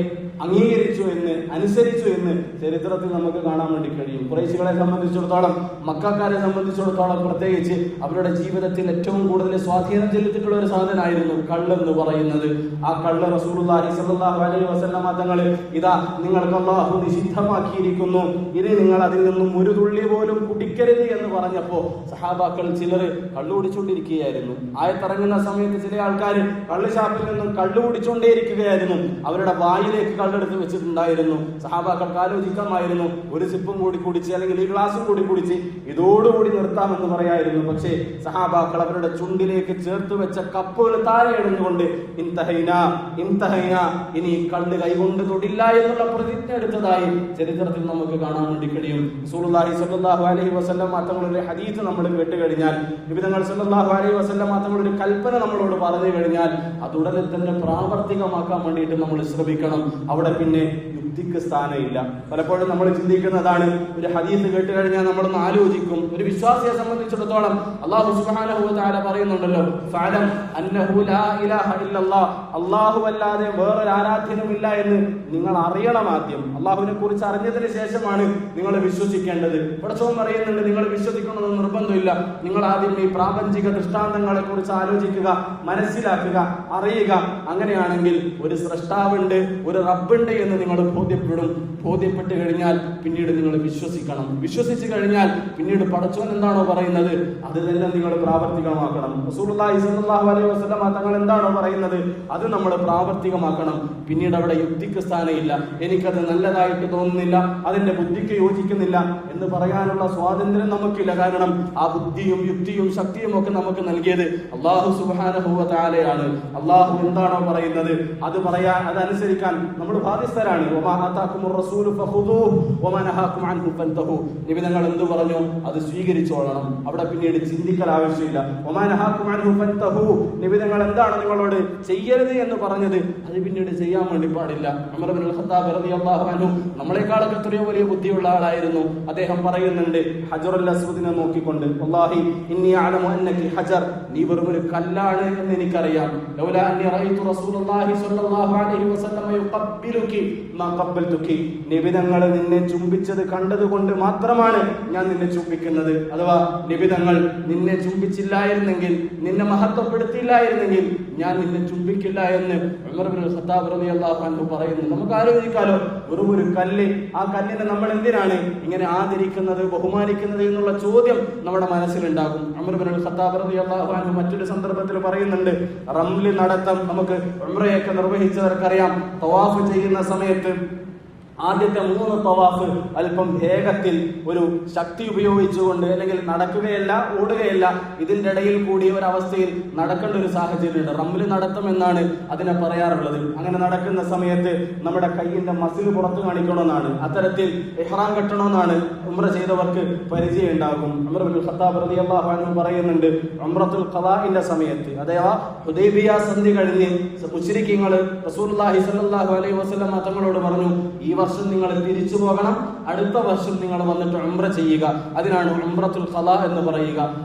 അംഗീകരിച്ചു എന്ന്, അനുസരിച്ചു എന്ന് ചരിത്രത്തിൽ നമുക്ക് കാണാൻ വേണ്ടി കഴിയും. ഖുറൈശികളെ സംബന്ധിച്ചിടത്തോളം, മക്കക്കാരെ സംബന്ധിച്ചിടത്തോളം പ്രത്യേകിച്ച് അവരുടെ ജീവിതത്തിൽ ഏറ്റവും കൂടുതൽ സ്വാധീനം ചെലുത്തിയിട്ടുള്ള ഒരു സാധനമായിരുന്നു കള്ളെന്ന് പറയുന്നത്. ആ കള്ള് റസൂലുള്ളാഹി സ്വല്ലല്ലാഹു അലൈഹി വസല്ലമ തങ്ങൾ ഇതാ നിങ്ങൾക്ക് അല്ലാഹു നിഷിദ്ധമാക്കിയിരിക്കുന്നു, ഇനി നിങ്ങൾ അതിൽ നിന്നും ഒരു തുള്ളി പോലും കുടിക്കരുത് എന്ന് പറഞ്ഞപ്പോ സഹാബാക്കൾ ചിലർ കള്ളു കുടിച്ചുകൊണ്ടിരിക്കുകയായിരുന്നു. ആയത്തിറങ്ങുന്ന സമയത്ത് ചില ആൾക്കാർ കള്ള് ഷാപ്പിൽ നിന്നും കള്ളു കുടിച്ചുകൊണ്ടേയിരിക്കുകയായിരുന്നു. അവരുടെ വായിലേക്ക് കള്ളെടുത്ത് വെച്ചിട്ടുണ്ടായിരുന്നു. സഹാബാക്കൾക്ക് ആലോചിക്കാമായിരുന്നു, ഒരു സിപ്പും കൂടി കുടിച്ച് അല്ലെങ്കിൽ ഈ ഗ്ലാസും കൂടി കുടിച്ച് ഇതോടുകൂടി നിർത്താമെന്ന് പറയായിരുന്നു. പക്ഷേ സഹാബാക്കൾ അവരുടെ ചുണ്ടിലേക്ക് ചേർത്ത് വെച്ച കപ്പുകൾ താഴെ ഇടുന്നുകൊണ്ട് ഇൻതഹൈന, ഇനി കള്ള് കൈകൊണ്ട് തൊടില്ല എന്നുള്ള പ്രതിജ്ഞ എടുത്തതായി ചരിത്രത്തിൽ നമുക്ക് കാണാൻ വേണ്ടി കഴിയും. റസൂലുള്ളാഹി സ്വല്ലല്ലാഹു അലൈഹി വസല്ലം തങ്ങളുടെ ഹദീസ് നമ്മൾ കേട്ട് കഴിഞ്ഞാൽ, നബി തങ്ങൾ സ്വല്ലല്ലാഹു അലൈഹി വസല്ലം തങ്ങളുടെ കൽപ്പന നമ്മളോട് പറഞ്ഞു കഴിഞ്ഞാൽ അത് ഉടനെ തന്നെ പ്രാവർത്തികമാക്കാൻ വേണ്ടിയിട്ട് നമ്മൾ ശ്രമിക്കണം. അവിടെ പിന്നെ യുക്തിക്ക് സ്ഥാനമില്ല. പലപ്പോഴും നമ്മൾ ചിന്തിക്കുന്നതാണ്, ഒരു ഹദീസ് കേട്ട് കഴിഞ്ഞാൽ നമ്മളൊന്ന് ആലോചിക്കും. ഒരു വിശ്വാസിയെ സംബന്ധിച്ചിടത്തോളം അല്ലാഹു സുബ്ഹാനഹു വ തആല പറയുന്നുണ്ടല്ലോ, ഫഅലം അന്നഹു ലാ ഇലാഹ ഇല്ലല്ലാഹ്, അല്ലാഹു അല്ലാതെ വേറൊരു ആരാധ്യനുമില്ല എന്ന് നിങ്ങൾ അറിയണം. ആദ്യം അല്ലാഹുവിനെ കുറിച്ച് അറിഞ്ഞതിന് ശേഷമാണ് നിങ്ങൾ വിശ്വസിക്കേണ്ടത്. പടച്ചവൻ പറയുന്നുണ്ട്, നിങ്ങൾ വിശ്വസിക്കണമെന്ന് നിർബന്ധമില്ല. നിങ്ങൾ ആദ്യം ഈ പ്രാപഞ്ചിക ദൃഷ്ടാന്തങ്ങളെ കുറിച്ച് ആലോചിക്കുക, മനസ്സിലാക്കുക, അറിയുക. അങ്ങനെയാണെങ്കിൽ ഒരു സ്രഷ്ടാവുണ്ട്, ഒരു റബ്ബുണ്ട് എന്ന് നിങ്ങൾ ബോധ്യപ്പെട്ട് കഴിഞ്ഞാൽ പിന്നീട് നിങ്ങൾ വിശ്വസിക്കണം. വിശ്വസിച്ചു കഴിഞ്ഞാൽ പിന്നീട് പടച്ചവൻ എന്താണോ പറയുന്നത് അത് തന്നെ നിങ്ങൾ പ്രാവർത്തികമാക്കണം. റസൂലുള്ളാഹി സ്വല്ലല്ലാഹു അലൈഹി വസല്ലം തങ്ങൾ എന്താണോ പറയുന്നത് അത് നമ്മൾ പ്രാവർത്തികമാക്കണം. പിന്നീട് അവിടെ യുക്തിക്ക് സ്ഥാനമില്ല. എനിക്കത് നല്ലതായിട്ട് തോന്നുന്നില്ല, അതിന്റെ ബുദ്ധിക്ക് യോജിക്കുന്നില്ല എന്ന് പറയാനുള്ള സ്വാതന്ത്ര്യം നമുക്കില്ല. കാരണം ആ ബുദ്ധിയും യുക്തിയും ശക്തിയും ഒക്കെ നമുക്ക് നൽകിയത് അല്ലാഹു സുബ്ഹാനഹു വ തആലയാണ്. അല്ലാഹു എന്താണോ പറയുന്നത് അത് പറയാൻ, അതനുസരിക്കാൻ നമ്മൾ ബാധ്യസ്ഥരാണ്. വമാ ആതാകുമുർ റസൂലു ഫഖുദൂഹു വമാ നഹാകും അൻഹു ഫൻതഹു. നബി തങ്ങൾ എന്തു പറഞ്ഞു അത് സ്വീകരിച്ചോളണം. അവിടെ പിന്നീട് ചിന്തിക്കൽ ആവശ്യമില്ല. വമാ നഹാകും അൻഹു ഫൻതഹു. നബി തങ്ങൾ എന്താണ് നിങ്ങളോട് ചെയ്യരുത് എന്ന് പറഞ്ഞത് അത് പിന്നീട് ചെയ്യാൻ വേണ്ടി പാടില്ല. ഉമർ ഇബ്നുൽ ഖത്താബ് റളിയല്ലാഹു അൻഹു നമ്മളെക്കാളൊക്കെ എത്രയോ വലിയ ബുദ്ധിയുള്ള ആളായിരുന്നു. അദ്ദേഹം പറയുന്നുണ്ട് ഹജറുൽ അസ്വദിനെ നോക്കിക്കൊണ്ട്, വല്ലാഹി ഇന്നി അഅലമു അന്നകി ഹജർ, നീ വെറും ഒരു കല്ലാണ് എന്ന് എനിക്കറിയാം. ലൗലാ അന്നി റഅയ്തു റസൂലുള്ളാഹി സ്വല്ലല്ലാഹു അലൈഹി വസല്ലം യുഖബ്ബിലുകി മാ ഖബ്ബൽതുകി. നബി തങ്ങൾ നിന്നെ ചുംബിച്ചത് കണ്ടതുകൊണ്ട് മാത്രമാണ് ഞാൻ നിന്നെ ചുംബിക്കുന്നത്. അഥവാ നബി തങ്ങൾ നിന്നെ ചുംബിച്ചില്ലായിരുന്നെങ്കിൽ, നിന്നെ മഹത്വപ്പെടുത്തിയില്ലായിരുന്നെങ്കിൽ ഞാൻ നിന്നെ ചുംബിക്കില്ല എന്ന് ഉമർ ഇബ്നുൽ ഖത്താബ് റളിയല്ലാഹു അൻഹു പറയുന്നു. നമുക്ക് ആലോചിക്കാലോ, വെറും ഒരു കല്ല്, ആ കല്ലിനെ നമ്മൾ എന്തിനാണ് ഇങ്ങനെ ആദരിക്കുന്നത്, ബഹുമാനിക്കുന്നത് എന്നുള്ള ചോദ്യം നമ്മുടെ മനസ്സിലുണ്ടാകും. ഉമർ ഇബ്നുൽ ഖത്താബ് റളിയല്ലാഹു അൻഹു മറ്റൊരു സന്ദർഭത്തിൽ പറയുന്നുണ്ട്, റംല് നടത്തം നമുക്ക് ഉംറയൊക്കെ നിർവഹിച്ചവർക്കറിയാം. തവാഫ് ചെയ്യുന്ന സമയത്ത് ആദ്യത്തെ 3 തവാഫ് അല്പം വേഗത്തിൽ ഒരു ശക്തി ഉപയോഗിച്ചുകൊണ്ട്, അല്ലെങ്കിൽ നടക്കുകയല്ല ഓടുകയല്ല, ഇതിന്റെ ഇടയിൽ കൂടി ഒരവസ്ഥയിൽ നടക്കേണ്ട ഒരു സാഹചര്യമുണ്ട്. റംല് നടത്തം എന്നാണ് അതിനെ പറയാറുള്ളത്. അങ്ങനെ നടക്കുന്ന സമയത്ത് നമ്മുടെ കയ്യിന്റെ മസിൽ പുറത്തു കാണിക്കണമെന്നാണ്, അത്തരത്തിൽ ഇഹ്റാം കെട്ടണമെന്നാണ് ഉംറ ചെയ്തവർക്ക് പരിചയം ഉണ്ടാകും. ഉമർ ഇബ്നുൽ ഖത്താബ് റളിയല്ലാഹു അൻഹു പറയുന്നുണ്ട്, ഉംറത്തുൽ ഖളാഇന്റെ സമയത്ത്, അഥവാ ഹുദൈബിയ സന്ധി കഴിഞ്ഞ് മുശ്രിക്കീങ്ങൾ റസൂലുള്ളാഹി സ്വല്ലല്ലാഹു അലൈഹി വസല്ലം തങ്ങളോട് പറഞ്ഞു, ഈ വർഷം നിങ്ങൾ തിരിച്ചു പോകണം, അടുത്ത വർഷം നിങ്ങൾ വന്നിട്ട് ഉംറ ചെയ്യുക. അതിനാണ് ഉംറത്തുൽ ഖളാ എന്ന് പറയുക.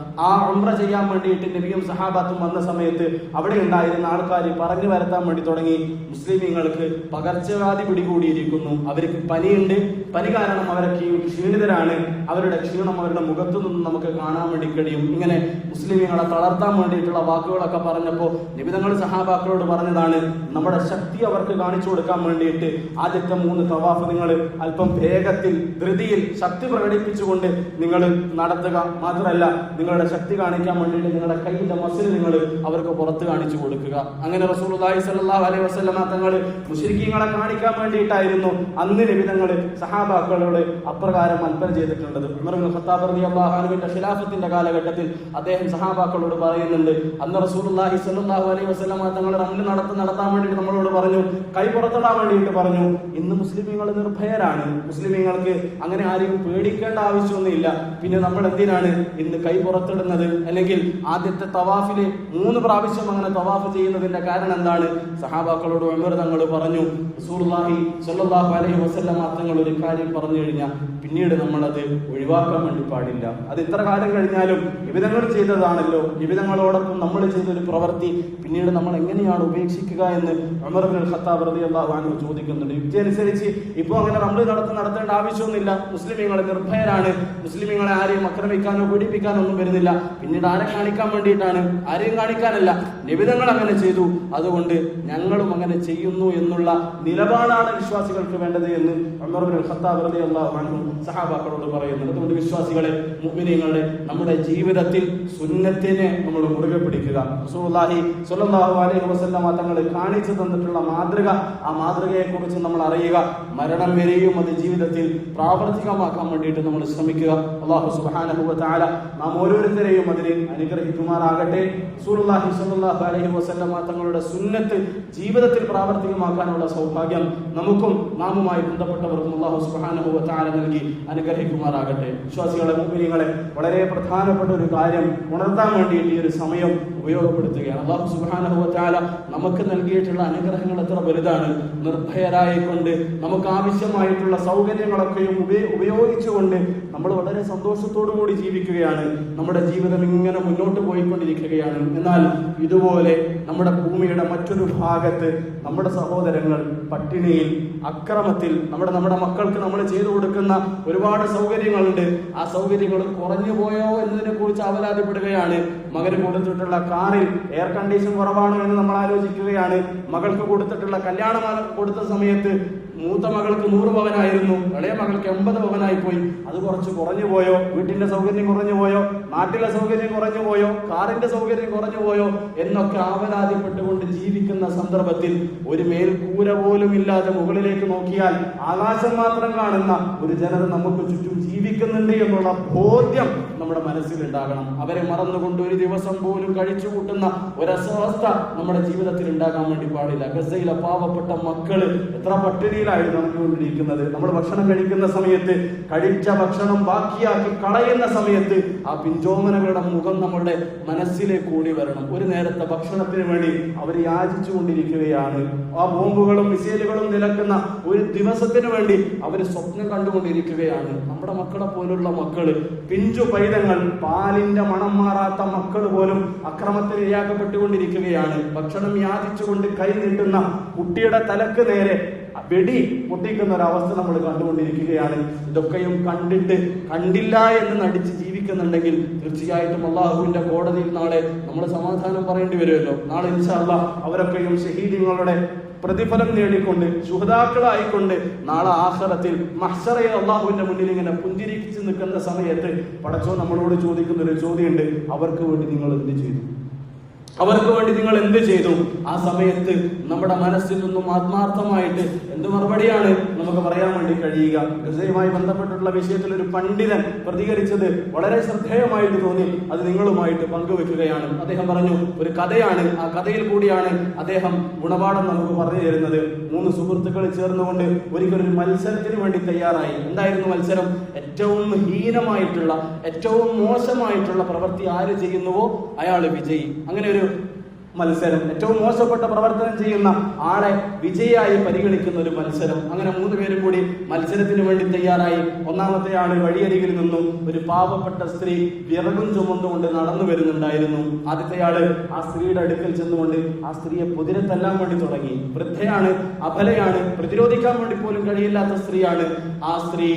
ആ ഉംറ ചെയ്യാൻ വേണ്ടിയിട്ട് നബിയും സഹാബത്തും വന്ന സമയത്ത് അവിടെ ഉണ്ടായിരുന്ന ആൾക്കാർ പറഞ്ഞു വരുത്താൻ വേണ്ടി തുടങ്ങി, മുസ്ലിമീങ്ങൾക്ക് പകർച്ചവ്യാധി പിടികൂടിയിരിക്കുന്നു, അവർക്ക് പനിയുണ്ട്, പനി കാരണം അവരൊക്കെ ക്ഷീണിതരാണ്, അവരുടെ ക്ഷീണം അവരുടെ മുഖത്തു നിന്നും നമുക്ക് കാണാൻ വേണ്ടി കഴിയും. ഇങ്ങനെ മുസ്ലിമീങ്ങളെ തളർത്താൻ വേണ്ടിയിട്ടുള്ള വാക്കുകളൊക്കെ പറഞ്ഞപ്പോൾ നബി തങ്ങൾ സഹാബാക്കളോട് പറഞ്ഞതാണ്, നമ്മുടെ ശക്തി അവർക്ക് കാണിച്ചു കൊടുക്കാൻ വേണ്ടിയിട്ട് ആദ്യത്തെ 3 തവാഫ് നിങ്ങൾ അല്പം വേഗത്തിൽ ധൃതിയിൽ ശക്തി പ്രകടിപ്പിച്ചുകൊണ്ട് നിങ്ങൾ നടത്തുക. മാത്രമല്ല നിങ്ങളുടെ ശക്തി കാണിക്കാൻ വേണ്ടിയിട്ട് നിങ്ങളുടെ കൈയിന്റെ മസിൽ നിങ്ങൾ അവർക്ക് പുറത്ത് കാണിച്ചു കൊടുക്കുക. അങ്ങനെ റസൂലുള്ളാഹി സ്വല്ലല്ലാഹു അലൈഹി വസല്ലം തങ്ങൾ മുശ്രിക്കീങ്ങളെ കാണിക്കാൻ വേണ്ടിയിട്ടായിരുന്നു അന്ന് നബി തങ്ങൾ സഹാബാക്കളോട് അപ്രകാരം കൽപ്പന ചെയ്തിട്ടുള്ളത്. ഉമർ ഇബ്നുൽ ഖത്താബ് റളിയല്ലാഹു അൻഹുവിന്റെ ഖിലാഫത്തിന്റെ കാലഘട്ടത്തിൽ അദ്ദേഹം സഹാബാക്കളോട് പറയുന്നുണ്ട്, അന്ന് റസൂലുള്ളാഹി സ്വല്ലല്ലാഹു അലൈഹി വസല്ലം തങ്ങൾ റംല് നടത്താൻ വേണ്ടിയിട്ട് നമ്മളോട് പറഞ്ഞു, കൈ പുറത്തിടാൻ വേണ്ടിയിട്ട് പറഞ്ഞു. ഇന്ന് മുസ്ലിമീങ്ങൾ നിർഭയരാണ്, മുസ്ലിമീങ്ങൾക്ക് അങ്ങനെ ആരെയും പേടിക്കേണ്ട ആവശ്യമൊന്നുമില്ല. പിന്നെ നമ്മൾ എന്തിനാണ് ഇന്ന് കൈ പുറത്തിടുന്നത്? അല്ലെങ്കിൽ ആദ്യത്തെ തവാഫില് 3 പ്രാവശ്യം അങ്ങനെ തവാഫ് ചെയ്യുന്നതിന്റെ കാരണം എന്താണ്? സഹാബാക്കളോട് ഉമർ തങ്ങൾ പറഞ്ഞു, റസൂലുള്ളാഹി സ്വല്ലല്ലാഹു അലൈഹി വസല്ലം തങ്ങൾ ഒരു കാര്യം പറഞ്ഞു കഴിഞ്ഞാൽ പിന്നീട് നമ്മളത് ഒഴിവാക്കാൻ വേണ്ടി പാടില്ല. അത് ഇത്ര കാലം കഴിഞ്ഞാലും നിബിധങ്ങൾ ചെയ്തതാണല്ലോ, നിബിധങ്ങളോടൊപ്പം നമ്മൾ ചെയ്തൊരു പ്രവൃത്തി പിന്നീട് നമ്മൾ എങ്ങനെയാണ് ഉപേക്ഷിക്കുക എന്ന് ഉമർ ഇബ്നുൽ ഖത്താബ് റളിയല്ലാഹു അൻഹു ചോദിക്കുന്നുണ്ട്. യുക്തി അനുസരിച്ച് ഇപ്പോൾ അങ്ങനെ നമ്മൾ നടത്തേണ്ട ആവശ്യമൊന്നുമില്ല. മുസ്ലിമീങ്ങൾ നിർഭയരാണ്, മുസ്ലിമീങ്ങളെ ആരെയും ആക്രമിക്കാനോ പീഡിപ്പിക്കാനോ ഒന്നും വരുന്നില്ല. പിന്നീട് ആരെ കാണിക്കാൻ വേണ്ടിയിട്ടാണ്? ആരെയും കാണിക്കാനല്ല. നിബിധങ്ങൾ അങ്ങനെ ചെയ്തു, അതുകൊണ്ട് ഞങ്ങളും അങ്ങനെ ചെയ്യുന്നു എന്നുള്ള നിലപാടാണ് വിശ്വാസികൾക്ക് വേണ്ടത് എന്ന് ഉമർ ഇബ്നുൽ ഖത്താബ് റളിയല്ലാഹു അൻഹു സഹാബാക്കളോട് പറയുന്നത്. അതുകൊണ്ട് വിശ്വാസികളെ, മുഅ്മിനീങ്ങളെ, നമ്മുടെ ജീവിതത്തിൽ സുന്നത്തിനെ നമ്മൾ മുറുകെ പിടിക്കുക. റസൂലുള്ളാഹി സ്വല്ലല്ലാഹു അലൈഹി വസല്ലം തങ്ങൾ കാണിച്ചു തന്നിട്ടുള്ള മാതൃക, ആ മാതൃകയെ കുറിച്ച് നമ്മൾ അറിയുക. മരണം വരെയും അത് ജീവിതത്തിൽ പ്രാവർത്തികമാക്കാൻ വേണ്ടിയിട്ട് നമ്മൾ ശ്രമിക്കുക. അല്ലാഹു സുബ്ഹാനഹു വ തആല നാം ഓരോരുത്തരെയും അതിന് അനുഗ്രഹിക്കുമാറാകട്ടെ. റസൂലുള്ളാഹി സ്വല്ലല്ലാഹു അലൈഹി വസല്ലം തങ്ങളുടെ സുന്നത്ത് ജീവിതത്തിൽ പ്രാവർത്തികമാക്കാനുള്ള സൗഭാഗ്യം നമുക്കും നാമുമായി ബന്ധപ്പെട്ടവർക്കും അല്ലാഹു സുബ്ഹാനഹു വ തആല നൽകി അനുഗ്രഹിക്കുമാറാകട്ടെ. വിശ്വാസികളെ, മുഅ്മിനീങ്ങളെ, വളരെ പ്രധാനപ്പെട്ട ഒരു കാര്യം ഉണർത്താൻ വേണ്ടിയിട്ട് ഈ ഒരു സമയം ഉപയോഗപ്പെടുത്തുകയാണ്. അല്ലാഹു സുബ്ഹാനഹു വ തആല നമുക്ക് നൽകിയിട്ടുള്ള അനുഗ്രഹങ്ങൾ എത്ര വലുതാണ്. നിർഭയരായിക്കൊണ്ട് നമുക്ക് ആവശ്യമായിട്ടുള്ള സൗകര്യങ്ങളൊക്കെയും ഉപയോഗിച്ചുകൊണ്ട് നമ്മൾ വളരെ സന്തോഷത്തോടു കൂടി ജീവിക്കുകയാണ്. നമ്മുടെ ജീവിതം ഇങ്ങനെ മുന്നോട്ട് പോയിക്കൊണ്ടിരിക്കുകയാണ്. എന്നാൽ ഇതുപോലെ നമ്മുടെ ഭൂമിയുടെ മറ്റൊരു ഭാഗത്ത് നമ്മുടെ സഹോദരങ്ങൾ പട്ടിണിയിൽ, അക്രമത്തിൽ, നമ്മുടെ മക്കൾക്ക് നമ്മൾ ചെയ്തു കൊടുക്കുന്ന ഒരുപാട് സൗകര്യങ്ങളുണ്ട്. ആ സൗകര്യങ്ങൾ കുറഞ്ഞു പോയോ എന്നതിനെ കുറിച്ച് അവലാതിപ്പെടുകയാണ്. മകന് കൊടുത്തിട്ടുള്ള കാറിൽ എയർ കണ്ടീഷൻ കുറവാണോ എന്ന് നമ്മൾ ആലോചിക്കുകയാണ്. മകൾക്ക് കൊടുത്തിട്ടുള്ള കല്യാണമാല കൊടുത്ത സമയത്ത് മൂത്ത മകൾക്ക് 100 പവനായിരുന്നു, ഇളയ മകൾക്ക് 80 പവനായി പോയി. അത് കുറച്ച് കുറഞ്ഞു പോയോ? വീട്ടിന്റെ സൗകര്യം കുറഞ്ഞു പോയോ? നാട്ടിലെ സൗകര്യം കുറഞ്ഞു പോയോ? കാറിന്റെ സൗകര്യം കുറഞ്ഞു പോയോ എന്നൊക്കെ ആവലാതിപ്പെട്ടുകൊണ്ട് ജീവിക്കുന്ന സന്ദർഭത്തിൽ ഒരു മേൽക്കൂര പോലും ഇല്ലാതെ മുകളിലേക്ക് നോക്കിയാൽ ആകാശം മാത്രം കാണുന്ന ഒരു ജനത നമുക്ക് ചുറ്റും ജീവിക്കുന്നുണ്ട് എന്നുള്ള ബോധ്യം നമ്മുടെ മനസ്സിലുണ്ടാകണം. അവരെ മറന്നുകൊണ്ട് ഒരു ദിവസം പോലും കഴിച്ചു കൂട്ടുന്ന ഒരവസ്ഥ നമ്മുടെ ജീവിതത്തിൽ ഉണ്ടാകാൻ വേണ്ടി പാടില്ല. ഗസയിലെ പാവപ്പെട്ട മക്കള് എത്ര പട്ടിണിയിൽ അടുക്കളയിലായിട്ട് നടന്നുകൊണ്ടിരിക്കുന്നത്. നമ്മൾ ഭക്ഷണം കഴിക്കുന്ന സമയത്ത് കഴിച്ച ഭക്ഷണം ബാക്കിയാക്കി കളയുന്ന സമയത്ത് ആ പിഞ്ചോമനകളുടെ മുഖം നമ്മുടെ മനസ്സിലേക്ക് കൂടി വരണം. ഒരു നേരത്തെ ഭക്ഷണത്തിന് വേണ്ടി അവർ യാചിച്ചു കൊണ്ടിരിക്കുകയാണ്. ആ ബോംബുകളും മിസൈലുകളും നിലക്കുന്ന ഒരു ദിവസത്തിന് വേണ്ടി അവർ സ്വപ്നം കണ്ടുകൊണ്ടിരിക്കുകയാണ്. നമ്മുടെ മക്കളെ പോലുള്ള മക്കള്, പിഞ്ചു പൈതങ്ങൾ, പാലിന്റെ മണം മാറാത്ത മക്കൾ പോലും അക്രമത്തിന് ഇരയാക്കപ്പെട്ടുകൊണ്ടിരിക്കുകയാണ്. ഭക്ഷണം യാചിച്ചുകൊണ്ട് കൈ നീട്ടുന്ന കുട്ടിയുടെ തലക്ക് നേരെ വെടി പൊട്ടിക്കുന്ന ഒരവസ്ഥ നമ്മൾ കണ്ടുകൊണ്ടിരിക്കുകയാണ്. ഇതൊക്കെയും കണ്ടിട്ട് കണ്ടില്ല എന്ന് നടിച്ച് ജീവിക്കുന്നുണ്ടെങ്കിൽ തീർച്ചയായിട്ടും അള്ളാഹുവിന്റെ കോടതിയിൽ നാളെ നമ്മൾ സമാധാനം പറയേണ്ടി വരുമല്ലോ. നാളെ ഇൻഷാ അല്ലാഹ് അവരൊക്കെയും ഷഹീദുകളുടെ പ്രതിഫലം നേടിക്കൊണ്ട് ശുഹദാക്കളായിക്കൊണ്ട് നാളെ ആഖിറത്തിൽ മഹ്ശറയിൽ അള്ളാഹുവിന്റെ മുന്നിൽ ഇങ്ങനെ പുഞ്ചിരിച്ച് നിൽക്കുന്ന സമയത്ത് പടച്ചോൻ നമ്മളോട് ചോദിക്കുന്ന ഒരു ചോദ്യമുണ്ട്: അവർക്ക് വേണ്ടി നിങ്ങൾ എന്ത് ചെയ്തു? അവർക്ക് വേണ്ടി നിങ്ങൾ എന്ത് ചെയ്തു? ആ സമയത്ത് നമ്മുടെ മനസ്സിൽ നിന്നും ആത്മാർത്ഥമായിട്ട് എന്ത് മറുപടിയാണ് നമുക്ക് പറയാൻ വേണ്ടി കഴിയുക? ഗസയുമായി ബന്ധപ്പെട്ടുള്ള വിഷയത്തിൽ ഒരു പണ്ഡിതൻ പ്രതികരിച്ചത് വളരെ ശ്രദ്ധേയമായിട്ട് തോന്നി. അത് നിങ്ങളുമായിട്ട് പങ്കുവെക്കുകയാണ്. അദ്ദേഹം പറഞ്ഞു, ഒരു കഥയാണ്. ആ കഥയിൽ കൂടിയാണ് അദ്ദേഹം ഗുണപാഠം നമുക്ക് പറഞ്ഞു തരുന്നത്. 3 സുഹൃത്തുക്കൾ ചേർന്നുകൊണ്ട് ഒരിക്കലൊരു മത്സരത്തിന് വേണ്ടി തയ്യാറായി. എന്തായിരുന്നു മത്സരം? ഏറ്റവും ഹീനമായിട്ടുള്ള, ഏറ്റവും മോശമായിട്ടുള്ള പ്രവൃത്തി ആര് ചെയ്യുന്നുവോ അയാൾ വിജയി. അങ്ങനെ ഒരു മത്സരം. ഏറ്റവും മോശപ്പെട്ട പ്രവർത്തനം ചെയ്യുന്ന ആളെ വിജയിയായി പരിഗണിക്കുന്ന ഒരു മത്സരം. അങ്ങനെ 3 പേരും കൂടി മത്സരത്തിന് വേണ്ടി തയ്യാറായി. ഒന്നാമത്തെ ആള് വഴിയരികിൽ നിന്നും ഒരു പാവപ്പെട്ട സ്ത്രീ വിറകും ചുമന്നുകൊണ്ട് നടന്നു വരുന്നുണ്ടായിരുന്നു. ആദ്യത്തെ ആള് ആ സ്ത്രീയുടെ അടുക്കൽ ചെന്നുകൊണ്ട് ആ സ്ത്രീയെ പൊതിരെ തല്ലാൻ വേണ്ടി തുടങ്ങി. വൃദ്ധയാണ്, അബലയാണ്, പ്രതിരോധിക്കാൻ വേണ്ടി പോലും കഴിയില്ലാത്ത സ്ത്രീയാണ്. ആ സ്ത്രീ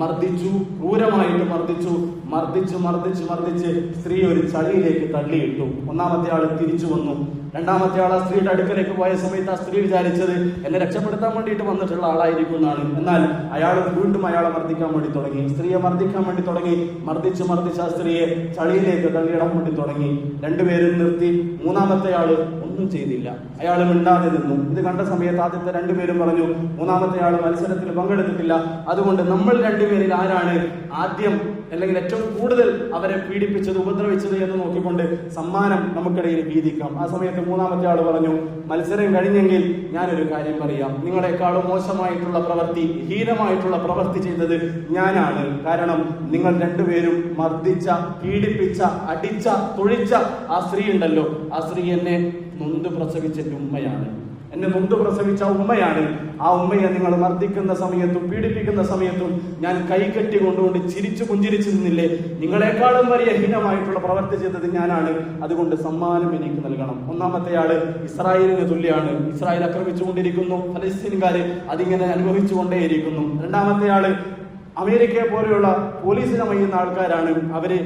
മർദ്ദിച്ചു, ക്രൂരമായിട്ട് മർദ്ദിച്ചു. മർദ്ദിച്ച് സ്ത്രീ ഒരു ചളിയിലേക്ക് തള്ളിയിട്ടു. ഒന്നാമത്തെ ആള് തിരിച്ചു വന്നു. രണ്ടാമത്തെ ആൾ ആ സ്ത്രീയുടെ അടുക്കലേക്ക് പോയ സമയത്ത് ആ സ്ത്രീ വിചാരിച്ചത് എന്നെ രക്ഷപ്പെടുത്താൻ വേണ്ടിയിട്ട് വന്നിട്ടുള്ള ആളായിരിക്കും എന്നാണ്. എന്നാൽ അയാൾ വീണ്ടും അയാളെ മർദ്ദിക്കാൻ വേണ്ടി തുടങ്ങി. സ്ത്രീയെ മർദ്ദിക്കാൻ വേണ്ടി തുടങ്ങി. മർദ്ദിച്ച് ആ സ്ത്രീയെ ചളിയിലേക്ക് തള്ളിയിടാൻ വേണ്ടി തുടങ്ങി. 2 പേരും നിർത്തി. മൂന്നാമത്തെ ആള് ഒന്നും ചെയ്തില്ല. അയാൾ മിണ്ടാതെ നിന്നു. ഇത് കണ്ട സമയത്ത് ആദ്യത്തെ 2 പേരും പറഞ്ഞു, മൂന്നാമത്തെ ആള് മത്സരത്തിൽ പങ്കെടുത്തിട്ടില്ല, അതുകൊണ്ട് നമ്മൾ 2 പേരിൽ ആരാണ് ആദ്യം അല്ലെങ്കിൽ ഏറ്റവും കൂടുതൽ അവരെ പീഡിപ്പിച്ചത്, ഉപദ്രവിച്ചത് എന്ന് നോക്കിക്കൊണ്ട് സമ്മാനം നമുക്കിടയിൽ വീതിക്കാം. ആ സമയത്ത് മൂന്നാമത്തെ ആൾ പറഞ്ഞു, മത്സരം കഴിഞ്ഞെങ്കിൽ ഞാനൊരു കാര്യം പറയാം. നിങ്ങളെക്കാളും മോശമായിട്ടുള്ള പ്രവൃത്തി, ഹീനമായിട്ടുള്ള പ്രവൃത്തി ചെയ്തത് ഞാനാണ്. കാരണം നിങ്ങൾ 2 പേരും മർദ്ദിച്ച, പീഡിപ്പിച്ച, അടിച്ച, തൊഴിച്ച ആ സ്ത്രീ ഉണ്ടല്ലോ, ആ സ്ത്രീ എന്നെ നൊന്ത് പ്രസവിച്ച ഉമ്മയാണ്. എന്നെ നൊന്ത് പ്രസവിച്ച ഉമ്മയാണ്. ആ ഉമ്മയെ നിങ്ങൾ മർദ്ദിക്കുന്ന സമയത്തും പീഡിപ്പിക്കുന്ന സമയത്തും ഞാൻ കൈകെട്ടി കൊണ്ടുകൊണ്ട് ചിരിച്ചു പുഞ്ചിരിച്ചു നിന്നില്ലേ? നിങ്ങളെക്കാളും വലിയ ഹീനമായിട്ടുള്ള പ്രവൃത്തി ചെയ്തത് ഞാനാണ്. അതുകൊണ്ട് സമ്മാനം എനിക്ക് നൽകണം. ഒന്നാമത്തെ ആള് ഇസ്രായേലിന് തുല്യാണ്. ഇസ്രായേൽ ആക്രമിച്ചുകൊണ്ടിരിക്കുന്നു, ഫലസ്തീൻകാര് അതിങ്ങനെ അനുഭവിച്ചുകൊണ്ടേയിരിക്കുന്നു. രണ്ടാമത്തെ ആള് അമേരിക്കയെ പോലെയുള്ള പോലീസിനെ മയ്യുന്ന ആൾക്കാരാണ്. അവരെ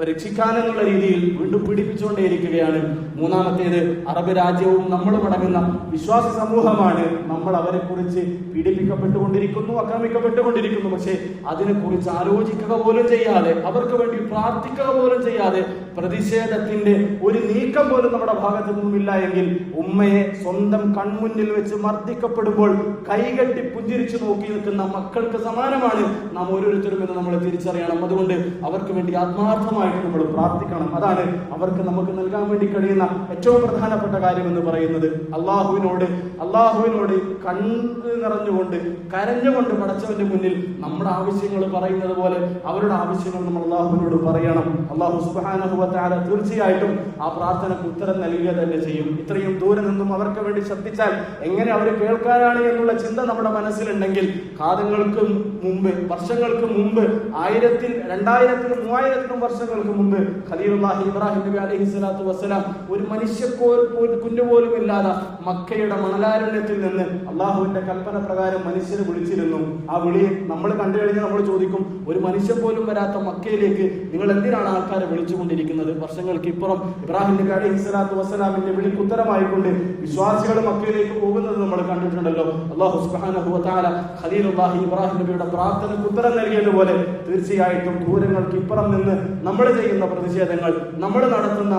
രക്ഷിക്കാനെന്നുള്ള രീതിയിൽ വീണ്ടും പീഡിപ്പിച്ചുകൊണ്ടേയിരിക്കുകയാണ്. മൂന്നാമത്തേത് അറബ് രാജ്യവും നമ്മളും അടങ്ങുന്ന വിശ്വാസി സമൂഹമാണ്. നമ്മൾ അവരെ കുറിച്ച് പീഡിപ്പിക്കപ്പെട്ടുകൊണ്ടിരിക്കുന്നു, ആക്രമിക്കപ്പെട്ടുകൊണ്ടിരിക്കുന്നു. പക്ഷെ അതിനെക്കുറിച്ച് ആലോചിക്കുക പോലും ചെയ്യാതെ, അവർക്ക് വേണ്ടി പ്രാർത്ഥിക്കുക പോലും ചെയ്യാതെ, പ്രതിഷേധത്തിന്റെ ഒരു നീക്കം പോലും നമ്മുടെ ഭാഗത്തു നിന്നുമില്ല എങ്കിൽ ഉമ്മയെ സ്വന്തം കൺമുന്നിൽ വെച്ച് മർദ്ദിക്കപ്പെടുമ്പോൾ കൈകെട്ടി പുഞ്ചിരിച്ചു നോക്കി നിൽക്കുന്ന മക്കൾക്ക് സമാനമാണ് നാം ഓരോരുത്തരും എന്ന് നമ്മൾ തിരിച്ചറിയണം. അതുകൊണ്ട് അവർക്ക് വേണ്ടി ആത്മാർത്ഥമായി നമ്മൾ പ്രാർത്ഥിക്കണം. അതാണ് അവർക്ക് നമുക്ക് നൽകാൻ വേണ്ടി കഴിയുന്ന ഏറ്റവും പ്രധാനപ്പെട്ട കാര്യം എന്ന് പറയുന്നത്. അള്ളാഹുവിനോട് കണ്ണ് നിറഞ്ഞുകൊണ്ട് കരഞ്ഞുകൊണ്ട് പടച്ചവന്റെ മുന്നിൽ നമ്മുടെ ആവശ്യങ്ങൾ പറയുന്നത് പോലെ അവരുടെ ആവശ്യങ്ങൾ നമ്മൾ അള്ളാഹുവിനോട് പറയണം. അള്ളാഹു സുബ്ഹാനഹു വ തആല തീർച്ചയായിട്ടും ആ പ്രാർത്ഥനയ്ക്ക് ഉത്തരം നൽകുക തന്നെ ചെയ്യും. ഇത്രയും ദൂരെ നിന്നും അവർക്ക് വേണ്ടി ശബ്ദിച്ചാൽ എങ്ങനെ അവർ കേൾക്കാനാണ് എന്നുള്ള ചിന്ത നമ്മുടെ മനസ്സിലുണ്ടെങ്കിൽ കാലങ്ങൾക്ക് മുമ്പ്, വർഷങ്ങൾക്ക് മുമ്പ്, 1000, 2000, 3000 വർഷങ്ങൾക്ക് മുമ്പ് ഖലീലുള്ളാഹി ഇബ്രാഹിം നബി അലൈഹി സ്വലാത്തു വസ്സലാം ഒരു കുഞ്ഞു പോലും ഇല്ലാതെ മക്കയുടെ മണലാരണ്യത്തിൽ നിന്ന് അള്ളാഹുവിന്റെ കൽപ്പന പ്രകാരം മനുഷ്യരെ വിളിച്ചിരുന്നു. ആ വിളി നമ്മൾ കണ്ടു കഴിഞ്ഞാൽ നമ്മൾ ചോദിക്കും, ഒരു മനുഷ്യൻ പോലും വരാത്ത മക്കയിലേക്ക് നിങ്ങൾ എന്തിനാണ് ആൾക്കാരെ വിളിച്ചുകൊണ്ടിരിക്കുന്നത്? വർഷങ്ങൾക്ക് ഇപ്പുറം ഇബ്രാഹിം നബി അലൈഹി സ്വലാത്തു വസ്സലാമിന്റെ വിളിക്ക് ഉത്തരമായിക്കൊണ്ട് വിശ്വാസികൾ മക്കയിലേക്ക് പോകുന്നത് നമ്മൾ കണ്ടിട്ടുണ്ടല്ലോ. അല്ലാഹു സുബ്ഹാനഹു വ തആല ഖലീലുള്ളാഹി ഇബ്രാഹിം നബിയുടെ പ്രാർത്ഥനയ്ക്ക് ഉത്തരം നൽകിയതുപോലെ തീർച്ചയായിട്ടും ദൂരങ്ങൾക്ക് ഇപ്പുറം നിന്ന് നമ്മൾ ചെയ്യുന്ന പ്രതിഷേധങ്ങൾ, നമ്മൾ നടത്തുന്ന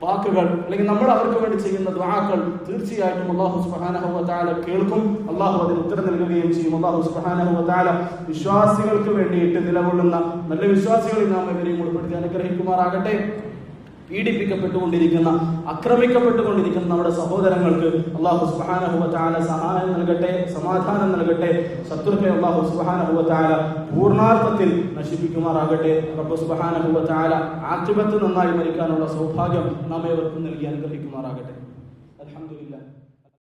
വാക്കുകൾ, അല്ലെങ്കിൽ നമ്മൾ അവർക്ക് വേണ്ടി ചെയ്യുന്ന ദുആകൾ തീർച്ചയായിട്ടും അല്ലാഹു സുബ്ഹാനഹു വ തആല കേൾക്കും. അല്ലാഹു അതിന് ഉത്തരം നൽകുകയും ചെയ്യും. അല്ലാഹു സുബ്ഹാനഹു വ തആല വിശ്വാസികൾക്ക് വേണ്ടിയിട്ട് നിലകൊള്ളുന്ന നല്ല വിശ്വാസികളിൽ നാം ഇവരെയും ഉൾപ്പെടുത്തി അനുഗ്രഹിക്കുമാറാകട്ടെ. പീഡിപ്പിക്കപ്പെട്ടുകൊണ്ടിരിക്കുന്ന, ആക്രമിക്കപ്പെട്ടുകൊണ്ടിരിക്കുന്ന നമ്മുടെ സഹോദരങ്ങൾക്ക് അല്ലാഹു സുബ്ഹാനഹു വ തആല സഹായം നൽകട്ടെ, സമാധാനം നൽകട്ടെ. ശത്രുക്കളെ അല്ലാഹു സുബ്ഹാനഹു വ തആല പൂർണ്ണാർത്ഥത്തിൽ നശിപ്പിക്കുമാറാകട്ടെ. റബ്ബ് സുബ്ഹാനഹു വ തആല ആഖിബത്ത് നന്നായി മരിക്കാനുള്ള സൗഭാഗ്യം നാം ഏവർക്കും നൽകി അനുഗ്രഹിക്കുമാറാകട്ടെ. അൽഹംദുലില്ലാഹ്.